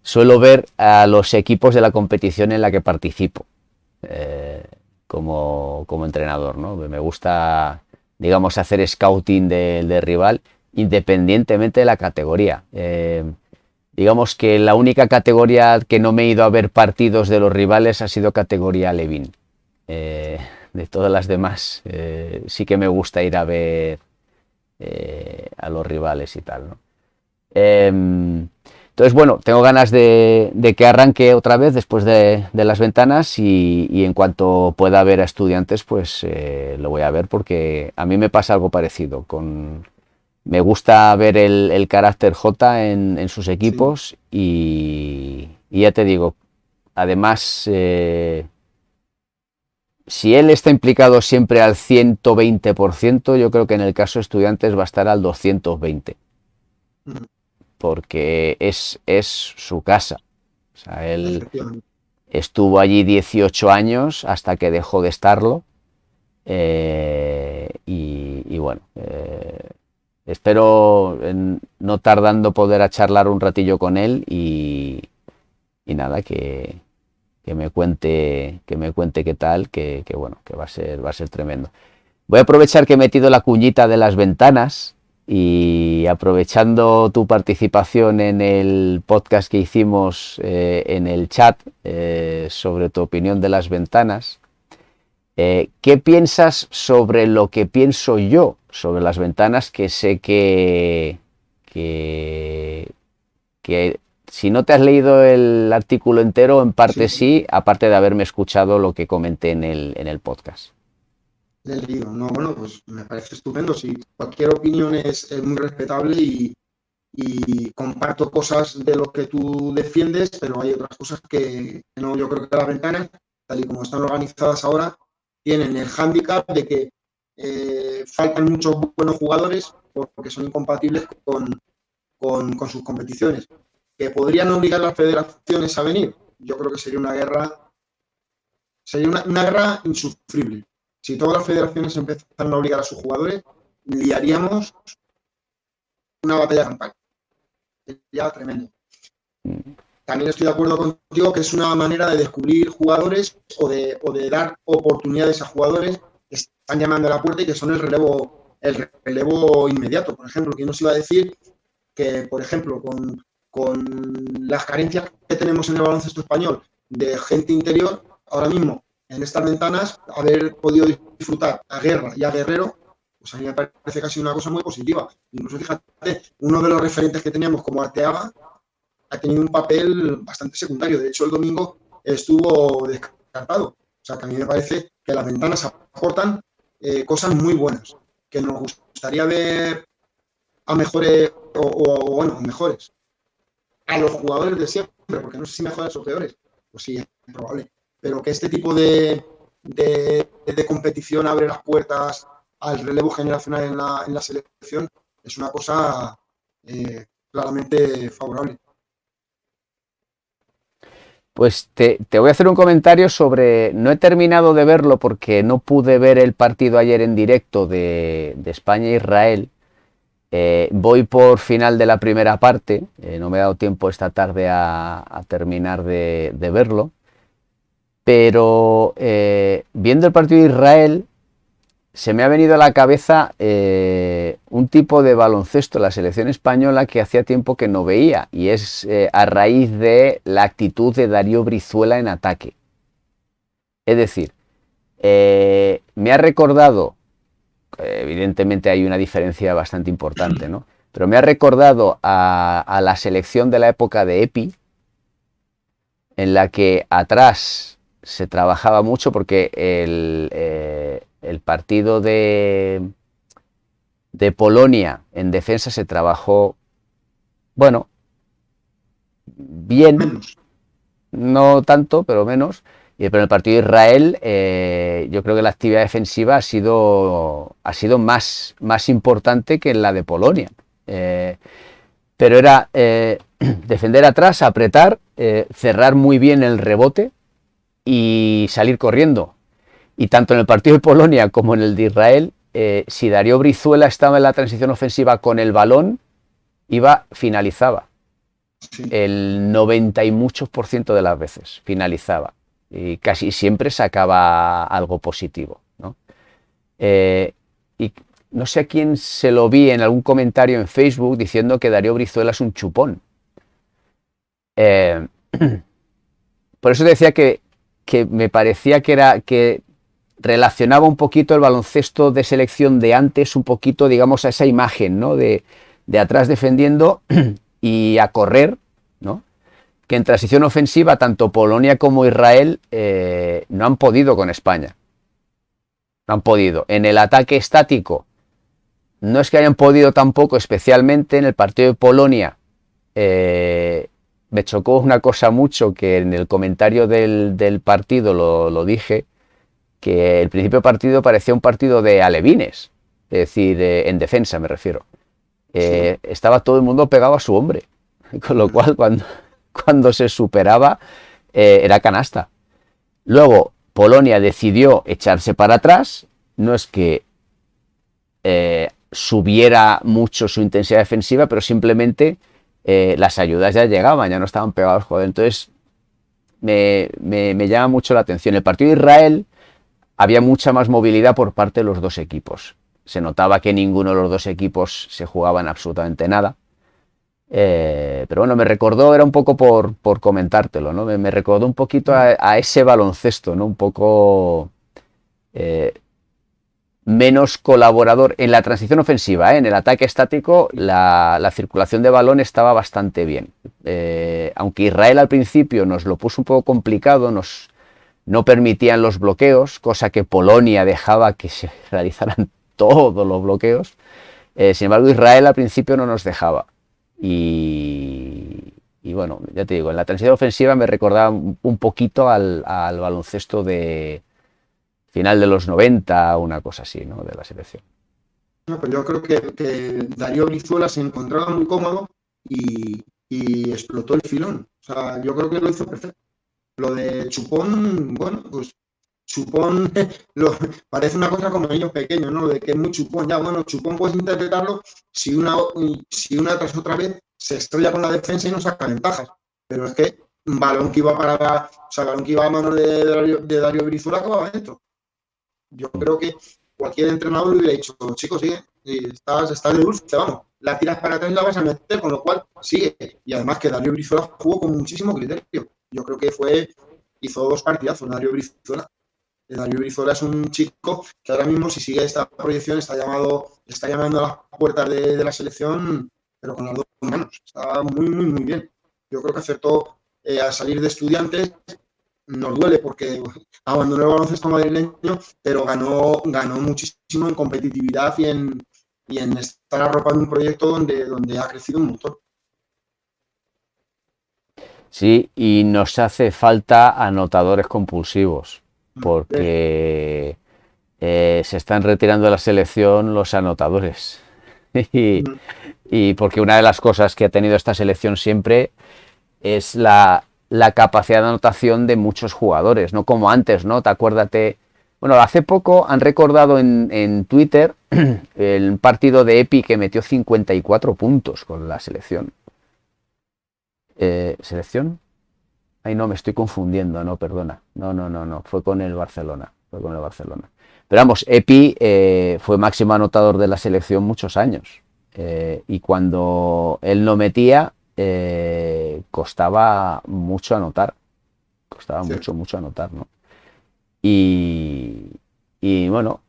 suelo ver a los equipos de la competición en la que participo como entrenador, ¿no? Me gusta, digamos, hacer scouting de rival independientemente de la categoría. Digamos que la única categoría que no me he ido a ver partidos de los rivales ha sido categoría Levin. De todas las demás, sí que me gusta ir a ver a los rivales y tal, ¿no? Entonces, bueno, tengo ganas de que arranque otra vez después de las ventanas y en cuanto pueda ver a Estudiantes, pues lo voy a ver porque a mí me pasa algo parecido. Me gusta ver el carácter J en sus equipos y ya te digo, además, si él está implicado siempre al 120%, yo creo que en el caso de Estudiantes va a estar al 220%. Porque es su casa. O sea, él estuvo allí 18 años hasta que dejó de estarlo. Y bueno, espero no tardando poder charlar un ratillo con él y nada, que me cuente qué tal, que bueno, que va a ser tremendo. Voy a aprovechar que he metido la cuñita de las ventanas. Y aprovechando tu participación en el podcast que hicimos en el chat sobre tu opinión de las ventanas, ¿qué piensas sobre lo que pienso yo sobre las ventanas? Que sé que si no te has leído el artículo entero, en parte sí, aparte de haberme escuchado lo que comenté en el podcast. Leído. No, bueno, pues me parece estupendo. Sí, cualquier opinión es muy respetable y comparto cosas de lo que tú defiendes, pero hay otras cosas que no. Yo creo que las ventanas, tal y como están organizadas ahora, tienen el hándicap de que faltan muchos buenos jugadores porque son incompatibles con sus competiciones. Que podrían obligar a las federaciones a venir. Yo creo que sería una guerra insufrible. Si todas las federaciones empezaran a obligar a sus jugadores, liaríamos una batalla campal. Sería tremendo. También estoy de acuerdo contigo que es una manera de descubrir jugadores o de dar oportunidades a jugadores que están llamando a la puerta y que son el relevo inmediato. Por ejemplo, ¿quién nos iba a decir que, por ejemplo, con las carencias que tenemos en el baloncesto español de gente interior, ahora mismo en estas ventanas, haber podido disfrutar a Guerra y a Guerrero, pues a mí me parece casi una cosa muy positiva. Incluso, fíjate, uno de los referentes que teníamos como Arteaga ha tenido un papel bastante secundario. De hecho, el domingo estuvo descartado. O sea, que a mí me parece que las ventanas aportan cosas muy buenas, que nos gustaría ver a mejores, bueno, mejores, a los jugadores de siempre, porque no sé si mejores o peores, pues sí, es probable. Pero que este tipo de competición abre las puertas al relevo generacional en la selección es una cosa claramente favorable. Pues te voy a hacer un comentario sobre... No he terminado de verlo porque no pude ver el partido ayer en directo de España-Israel. Voy por final de la primera parte. No me he dado tiempo esta tarde a terminar de verlo. Pero viendo el partido de Israel, se me ha venido a la cabeza un tipo de baloncesto, la selección española, que hacía tiempo que no veía, y es a raíz de la actitud de Darío Brizuela en ataque. Es decir, me ha recordado, evidentemente hay una diferencia bastante importante, ¿no? Pero me ha recordado a la selección de la época de Epi, en la que atrás se trabajaba mucho porque el partido de Polonia en defensa se trabajó, bueno, bien, Menos. no tanto, pero menos. Pero en el partido de Israel, yo creo que la actividad defensiva ha sido más importante que en la de Polonia. Pero era defender atrás, apretar, cerrar muy bien el rebote y salir corriendo. Y tanto en el partido de Polonia como en el de Israel, si Darío Brizuela estaba en la transición ofensiva con el balón, finalizaba. Sí, el 90 y muchos por ciento de las veces finalizaba y casi siempre sacaba algo positivo, ¿no? Y no sé a quién se lo vi en algún comentario en Facebook diciendo que Darío Brizuela es un chupón. Eh, por eso decía que me parecía que relacionaba un poquito el baloncesto de selección de antes, un poquito, digamos, a esa imagen, ¿no? De atrás defendiendo y a correr, ¿no? Que en transición ofensiva tanto Polonia como Israel no han podido con España. No han podido. En el ataque estático, no es que hayan podido tampoco, especialmente en el partido de Polonia. Me chocó una cosa mucho que en el comentario del partido lo dije, que el principio del partido parecía un partido de alevines, es decir, en defensa me refiero. sí. Estaba todo el mundo pegado a su hombre, con lo cual cuando se superaba era canasta. Luego Polonia decidió echarse para atrás, no es que subiera mucho su intensidad defensiva, pero simplemente las ayudas ya llegaban, ya no estaban pegados, joder. Entonces me llama mucho la atención. El partido de Israel había mucha más movilidad por parte de los dos equipos. Se notaba que ninguno de los dos equipos se jugaban absolutamente nada. Pero bueno, me recordó, era un poco por comentártelo, ¿no? Me recordó un poquito a ese baloncesto, ¿no? Un poco menos colaborador en la transición ofensiva, ¿eh? En el ataque estático la circulación de balón estaba bastante bien. Aunque Israel al principio nos lo puso un poco complicado, no permitían los bloqueos, cosa que Polonia dejaba que se realizaran todos los bloqueos. Sin embargo, Israel al principio no nos dejaba. Y bueno, ya te digo, en la transición ofensiva me recordaba un poquito al baloncesto de final de los 90, una cosa así, ¿no? De la selección. No, pero yo creo que Darío Brizuela se encontraba muy cómodo y explotó el filón. O sea, yo creo que lo hizo perfecto. Lo de Chupón, bueno, pues Chupón parece una cosa como niños pequeños, ¿no? Lo de que es muy chupón. Ya, bueno, Chupón puedes interpretarlo si una tras otra vez se estrella con la defensa y no saca ventajas. Pero es que un balón que iba o sea, balón que iba a manos de Darío Brizuela acababa dentro. Yo creo que cualquier entrenador le hubiera dicho, chicos, sigue, estás de dulce, vamos, la tiras para atrás y la vas a meter, con lo cual sigue. Y además que Darío Brizuela jugó con muchísimo criterio. Yo creo que hizo dos partidazos Darío Brizuela. Darío Brizuela es un chico que ahora mismo, si sigue esta proyección, está llamando a las puertas de la selección, pero con las dos manos. Está muy, muy, muy bien. Yo creo que acertó al salir de Estudiantes. Nos duele porque abandonó el baloncesto madrileño, pero ganó muchísimo en competitividad y en estar arropando un proyecto donde ha crecido un montón. Sí, y nos hace falta anotadores compulsivos, Eh, porque se están retirando de la selección los anotadores. y, y porque una de las cosas que ha tenido esta selección siempre es la capacidad de anotación de muchos jugadores, no como antes, ¿no? Te acuérdate. Bueno, hace poco han recordado en Twitter el partido de Epi que metió 54 puntos con la selección. ¿Selección? Ay, no, me estoy confundiendo, no, perdona. No, fue con el Barcelona. Fue con el Barcelona. Pero vamos, Epi fue máximo anotador de la selección muchos años. Y cuando él no metía, costaba mucho anotar. Costaba cierto. mucho anotar, ¿no? Y, y bueno,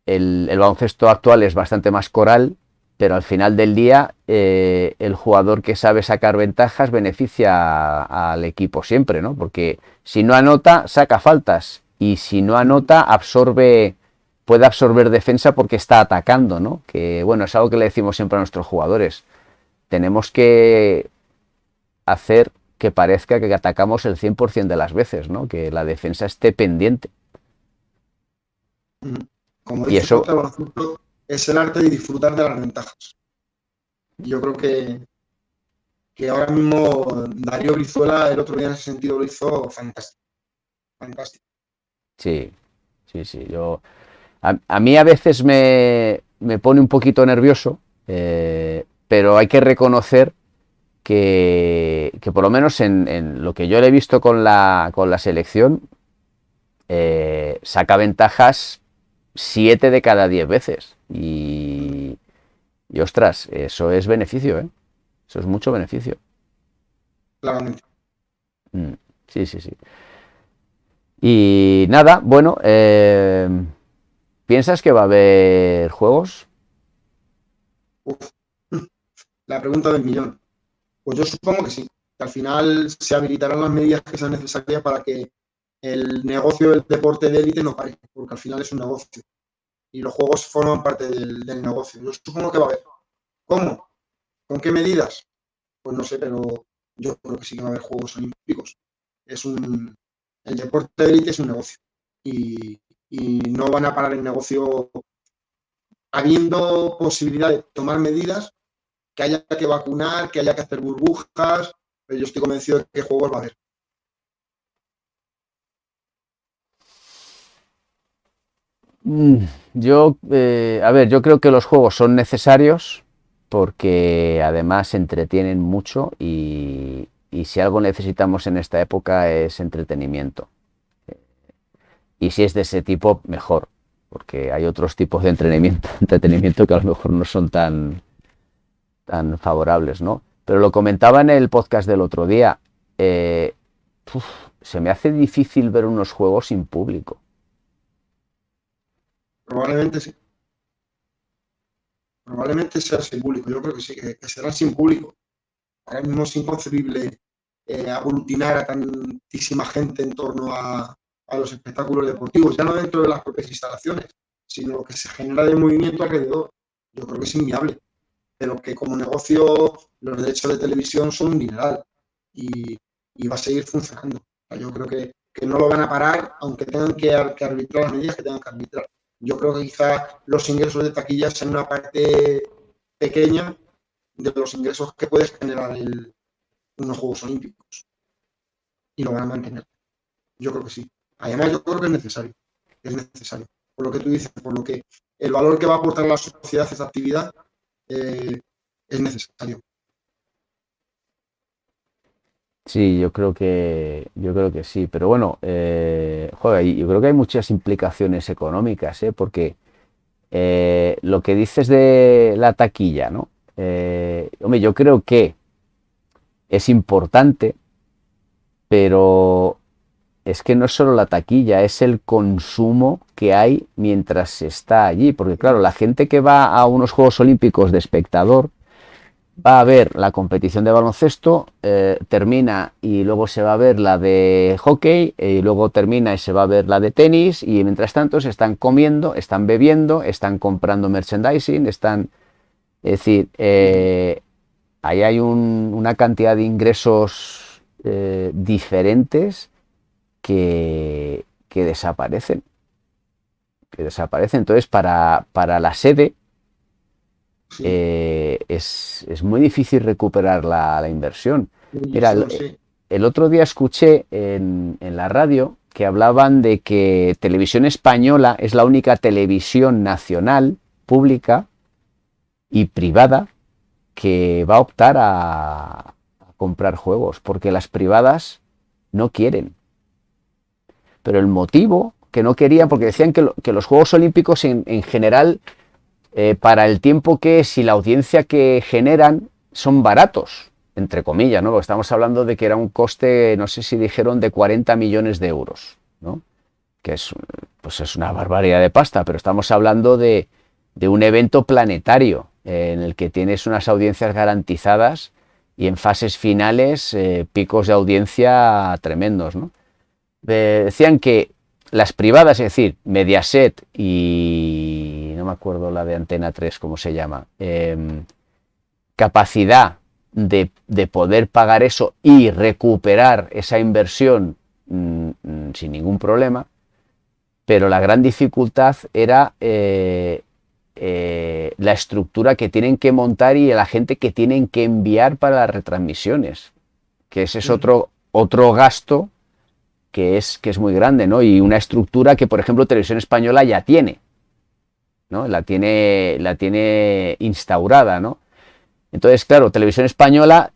el baloncesto actual es bastante más coral, pero al final del día el jugador que sabe sacar ventajas beneficia al equipo siempre, ¿no? Porque si no anota, saca faltas, y si no anota, puede absorber defensa porque está atacando, ¿no? Que bueno, es algo que le decimos siempre a nuestros jugadores. Tenemos que hacer que parezca que atacamos el 100% de las veces, ¿no? Que la defensa esté pendiente. Como Y dice eso, el baloncesto, es el arte de disfrutar de las ventajas. Yo creo que ahora mismo Darío Brizuela el otro día en ese sentido lo hizo fantástico. Fantástico. sí, sí. A mí a veces me pone un poquito nervioso, pero hay que reconocer que por lo menos en lo que yo le he visto con la selección, saca ventajas 7 de cada 10 veces. Y ostras, eso es beneficio, ¿eh? Eso es mucho beneficio. claramente. Mm, sí, sí, sí. Y nada, bueno, ¿piensas que va a haber juegos? Uf, la pregunta del millón. Pues yo supongo que sí, que al final se habilitarán las medidas que sean necesarias para que el negocio del deporte de élite no pare, porque al final es un negocio y los juegos forman parte del negocio. Yo supongo que va a haber. ¿Cómo? ¿Con qué medidas? Pues no sé, pero yo creo que sí que va a haber Juegos Olímpicos. Es un, el deporte de élite es un negocio y no van a parar el negocio habiendo posibilidad de tomar medidas, que haya que vacunar, que haya que hacer burbujas, pero yo estoy convencido de que juegos va a haber. Mm, a ver, yo creo que los juegos son necesarios porque además entretienen mucho y si algo necesitamos en esta época es entretenimiento. Y si es de ese tipo, mejor, porque hay otros tipos de entretenimiento que a lo mejor no son tan favorables, ¿no? Pero lo comentaba en el podcast del otro día. eh, uf, Se me hace difícil ver unos juegos sin público. Probablemente sí, probablemente sea sin público. Yo creo que sí, que será sin público. Ahora mismo es inconcebible aglutinar a tantísima gente en torno a los espectáculos deportivos, ya no dentro de las propias instalaciones, sino lo que se genera de movimiento alrededor. Yo creo que es inviable, pero que como negocio los derechos de televisión son un dineral y va a seguir funcionando. O sea, yo creo que no lo van a parar, aunque tengan que arbitrar las medidas que tengan que arbitrar. Yo creo que quizás los ingresos de taquilla sean una parte pequeña de los ingresos que puedes generar unos Juegos Olímpicos y lo van a mantener. Yo creo que sí. Además, yo creo que es necesario. Por lo que tú dices, por lo que el valor que va a aportar a la sociedad esta actividad eh, es necesario. Sí, yo creo que sí, pero bueno, joder, yo creo que hay muchas implicaciones económicas, ¿eh? Porque lo que dices de la taquilla, ¿no? Hombre, yo creo que es importante, pero es que no es solo la taquilla, es el consumo que hay mientras se está allí, porque claro, la gente que va a unos Juegos Olímpicos de espectador, va a ver la competición de baloncesto, termina y luego se va a ver la de hockey, y luego termina y se va a ver la de tenis, y mientras tanto se están comiendo, están bebiendo, están comprando merchandising, es decir, ahí hay una cantidad de ingresos diferentes que desaparecen, que desaparecen. Entonces, para la sede, Sí, es muy difícil recuperar la inversión. la Mira, inversión, sí. el otro día escuché en la radio que hablaban de que Televisión Española es la única televisión nacional, pública y privada que va a optar a comprar juegos, porque las privadas no quieren. Pero el motivo que no querían, porque decían que los Juegos Olímpicos en general, para el tiempo que es y la audiencia que generan, son baratos, entre comillas, ¿no? Porque estamos hablando de que era un coste, no sé si dijeron, de 40 millones de euros, ¿no? Que pues es una barbaridad de pasta, pero estamos hablando de un evento planetario en el que tienes unas audiencias garantizadas y en fases finales picos de audiencia tremendos, ¿no? Decían que las privadas, es decir, Mediaset y no me acuerdo la de Antena 3, cómo se llama, capacidad de poder pagar eso y recuperar esa inversión sin ningún problema, pero la gran dificultad era la estructura que tienen que montar y la gente que tienen que enviar para las retransmisiones, que ese es otro gasto que es muy grande, ¿no? Y una estructura que, por ejemplo, Televisión Española ya tiene, ¿no? La tiene instaurada, ¿no? Entonces, claro, Televisión Española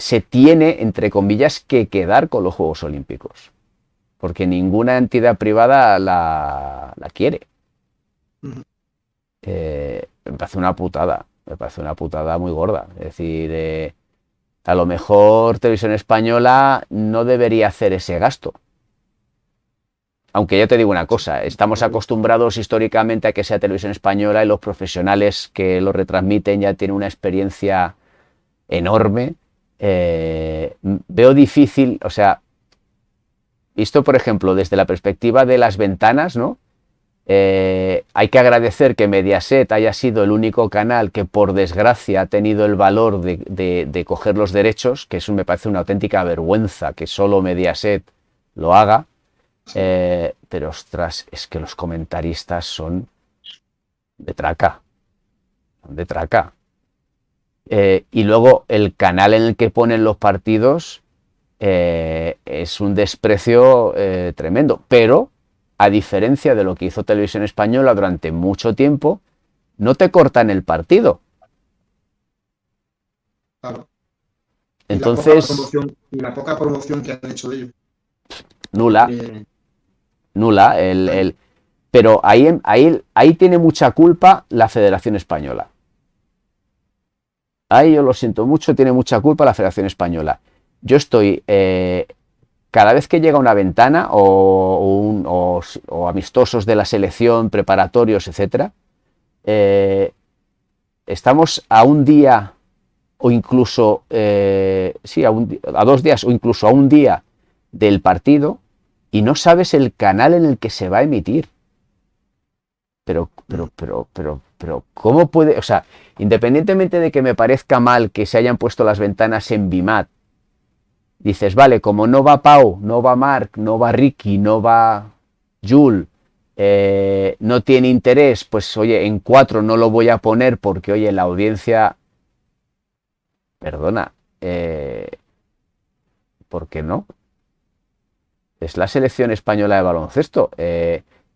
se tiene, entre comillas, que quedar con los Juegos Olímpicos, porque ninguna entidad privada la quiere. Me parece una putada, muy gorda. Es decir, a lo mejor Televisión Española no debería hacer ese gasto. Aunque ya te digo una cosa, estamos acostumbrados históricamente a que sea Televisión Española y los profesionales que lo retransmiten ya tienen una experiencia enorme. Veo difícil, o sea, visto por ejemplo desde la perspectiva de las ventanas, ¿no? Hay que agradecer que Mediaset haya sido el único canal que por desgracia ha tenido el valor de coger los derechos, que eso me parece una auténtica vergüenza que solo Mediaset lo haga. Pero ostras, es que los comentaristas son de traca. Y luego el canal en el que ponen los partidos es un desprecio tremendo. Pero, a diferencia de lo que hizo Televisión Española durante mucho tiempo, no te cortan el partido. Claro. Entonces, la poca promoción que han hecho de ellos. Nula. Pero ahí tiene mucha culpa la Federación Española. Ahí yo lo siento mucho, tiene mucha culpa la Federación Española. Yo estoy, cada vez que llega una ventana o amistosos de la selección, preparatorios, etcétera, estamos a un día o incluso, a 2 días o incluso a un día del partido y no sabes el canal en el que se va a emitir. Pero, ¿cómo puede? O sea, independientemente de que me parezca mal que se hayan puesto las ventanas en Bimat, dices, vale, como no va Pau, no va Marc, no va Ricky, no va Jul, no tiene interés, pues oye, en 4 no lo voy a poner porque, oye, la audiencia... Perdona, ¿por qué no? Es la selección española de baloncesto,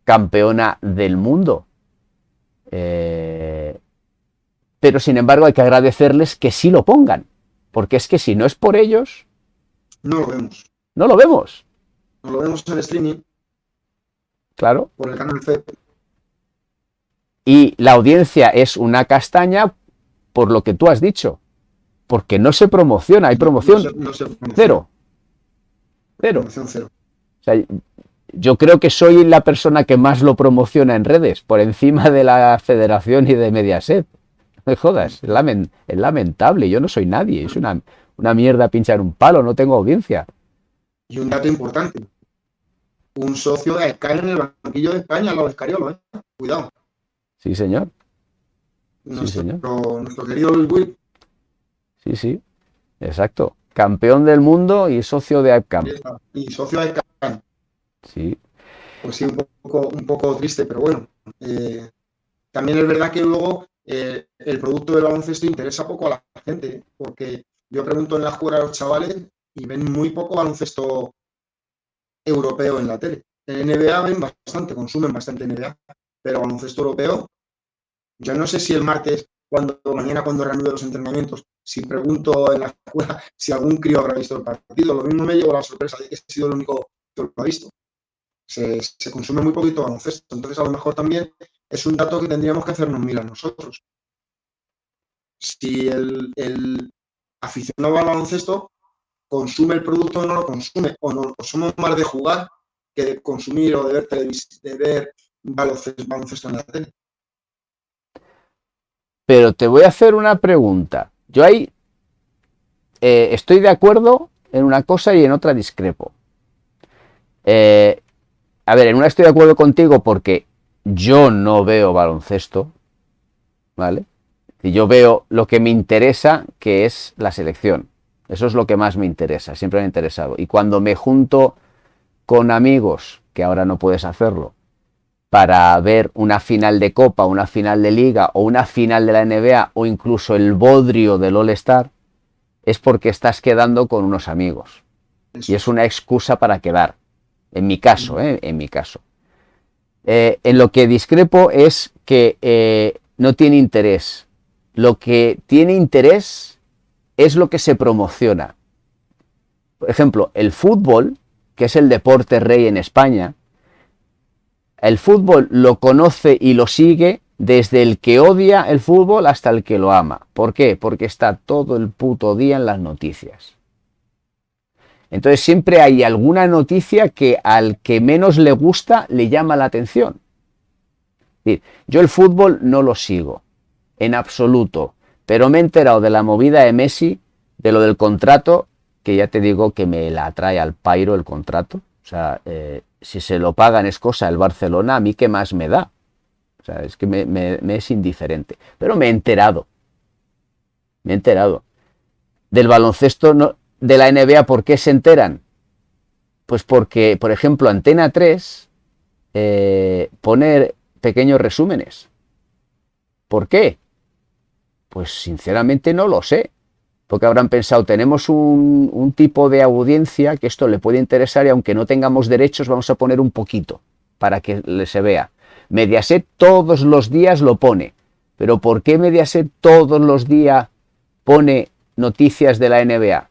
campeona del mundo. Pero sin embargo hay que agradecerles que sí lo pongan, porque es que si no es por ellos... No lo vemos. No lo vemos. No lo vemos en streaming. Claro. Por el canal FEP. Y la audiencia es una castaña por lo que tú has dicho. Porque no se promociona, hay promoción cero. Promoción cero. O sea, yo creo que soy la persona que más lo promociona en redes, por encima de la Federación y de Mediaset. No me jodas, es lamentable, yo no soy nadie, es una mierda pinchar un palo, no tengo audiencia. Y un dato importante, un socio de Sky en el banquillo de España, lo de Escariolo, cuidado. Sí, señor. Nuestro querido Luis Will. Sí, exacto. Campeón del mundo y socio de AppCamp. Y socio de AppCamp. Sí. Pues sí, un poco triste, pero bueno. También es verdad que luego el producto del baloncesto interesa poco a la gente, porque yo pregunto en la escuela a los chavales y ven muy poco baloncesto europeo en la tele. En NBA ven bastante, consumen bastante NBA, pero baloncesto europeo, yo no sé si el martes, mañana cuando reanude los entrenamientos, si pregunto en la escuela si algún crío habrá visto el partido, lo mismo me llevo la sorpresa de que he sido el único que lo ha visto. Se consume muy poquito baloncesto, entonces a lo mejor también es un dato que tendríamos que hacernos mirar nosotros. Si el aficionado al baloncesto consume el producto o no lo consume, o somos más de jugar que de consumir o de ver baloncesto en la tele. Pero te voy a hacer una pregunta. Yo ahí estoy de acuerdo en una cosa y en otra discrepo. A ver, en una estoy de acuerdo contigo porque yo no veo baloncesto, ¿vale? Y yo veo lo que me interesa, que es la selección. Eso es lo que más me interesa, siempre me ha interesado. Y cuando me junto con amigos, que ahora no puedes hacerlo, para ver una final de Copa, una final de Liga o una final de la NBA o incluso el bodrio del All-Star, es porque estás quedando con unos amigos. Eso. Y es una excusa para quedar. En mi caso, en mi caso. En lo que discrepo es que no tiene interés. Lo que tiene interés es lo que se promociona. Por ejemplo, el fútbol, que es el deporte rey en España, el fútbol lo conoce y lo sigue desde el que odia el fútbol hasta el que lo ama. ¿Por qué? Porque está todo el puto día en las noticias. Entonces siempre hay alguna noticia que al que menos le gusta le llama la atención. Yo el fútbol no lo sigo, en absoluto, pero me he enterado de la movida de Messi, de lo del contrato, que ya te digo que me la trae al pairo el contrato. O sea, si se lo pagan es cosa del Barcelona, a mí qué más me da. O sea, es que me es indiferente. Pero me he enterado. Me he enterado. Del baloncesto, no, de la NBA, ¿por qué se enteran? Pues porque, por ejemplo, Antena 3 pone pequeños resúmenes. ¿Por qué? Pues sinceramente no lo sé. Porque habrán pensado, tenemos un tipo de audiencia que esto le puede interesar y aunque no tengamos derechos vamos a poner un poquito para que se vea. Mediaset todos los días lo pone. ¿Pero por qué Mediaset todos los días pone noticias de la NBA?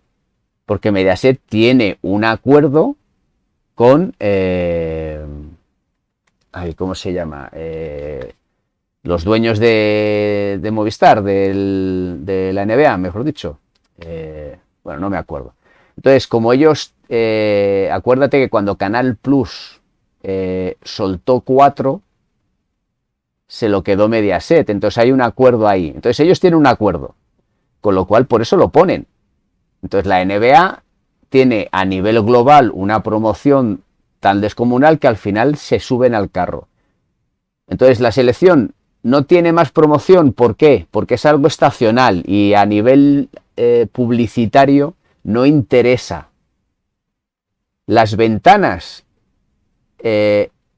Porque Mediaset tiene un acuerdo con... ¿cómo se llama? Los dueños de Movistar, de la NBA, mejor dicho. Bueno, no me acuerdo. Entonces, como ellos... acuérdate que cuando Canal Plus soltó 4, se lo quedó Mediaset. Entonces hay un acuerdo ahí. Entonces ellos tienen un acuerdo. Con lo cual, por eso lo ponen. Entonces la NBA tiene a nivel global una promoción tan descomunal que al final se suben al carro. Entonces la selección no tiene más promoción. ¿Por qué? Porque es algo estacional y a nivel publicitario no interesa. Las ventanas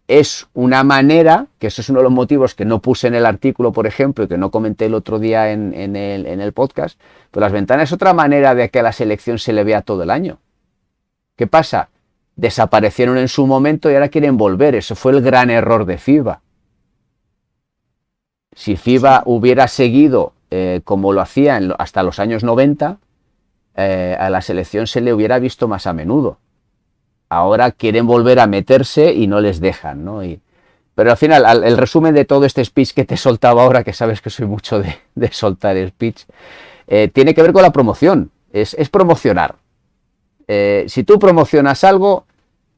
es una manera, que eso es uno de los motivos que no puse en el artículo, por ejemplo, y que no comenté el otro día en el podcast, pero las ventanas es otra manera de que a la selección se le vea todo el año. ¿Qué pasa? Desaparecieron en su momento y ahora quieren volver. Eso fue el gran error de FIBA. Si FIBA hubiera seguido como lo hacía hasta los años 90, a la selección se le hubiera visto más a menudo. Ahora quieren volver a meterse y no les dejan, ¿no? Pero al final, el resumen de todo este speech que te he soltado ahora, que sabes que soy mucho de soltar el speech, tiene que ver con la promoción. Es promocionar. Si tú promocionas algo,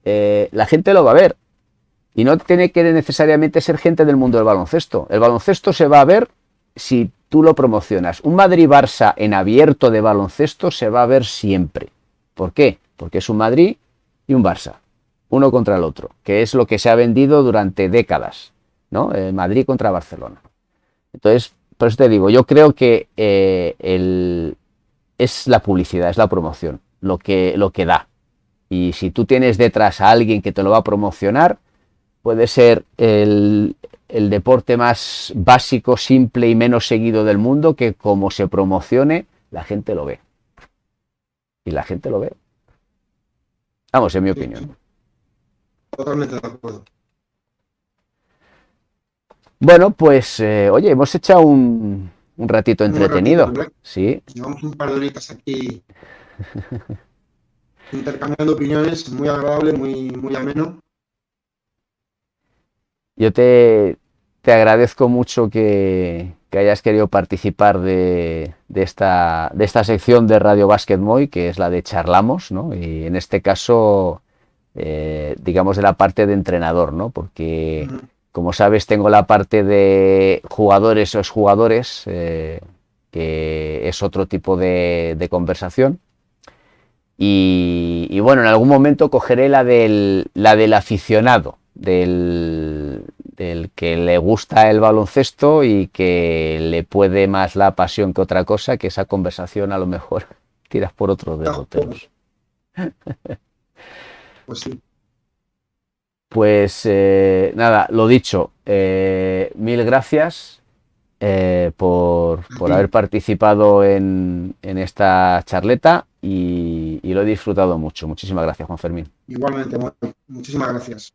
la gente lo va a ver. Y no tiene que necesariamente ser gente del mundo del baloncesto. El baloncesto se va a ver si tú lo promocionas. Un Madrid-Barça en abierto de baloncesto se va a ver siempre. ¿Por qué? Porque es un Madrid y un Barça, uno contra el otro, que es lo que se ha vendido durante décadas, ¿no? Madrid contra Barcelona. Entonces, por eso te digo, yo creo que es la publicidad, es la promoción, lo que da. Y si tú tienes detrás a alguien que te lo va a promocionar, puede ser el deporte más básico, simple y menos seguido del mundo, que como se promocione, la gente lo ve. Y la gente lo ve. Vamos, en mi opinión. Totalmente de acuerdo. Bueno, pues, oye, hemos echado un ratito entretenido. Sí. Llevamos un par de horitas aquí intercambiando opiniones, muy agradable, muy ameno. Yo te agradezco mucho que hayas querido participar de esta sección de Radio Básquet Moy, que es la de Charlamos, ¿no? Y en este caso, digamos, de la parte de entrenador, ¿no? Porque, como sabes, tengo la parte de jugadores o exjugadores, que es otro tipo de conversación. Y bueno, en algún momento cogeré la del aficionado, del que le gusta el baloncesto y que le puede más la pasión que otra cosa, que esa conversación a lo mejor tiras por otros derroteros. Pues sí. Pues nada, lo dicho, mil gracias por haber participado en esta charleta y lo he disfrutado mucho. Muchísimas gracias, Juan Fermín. Igualmente, muchísimas gracias.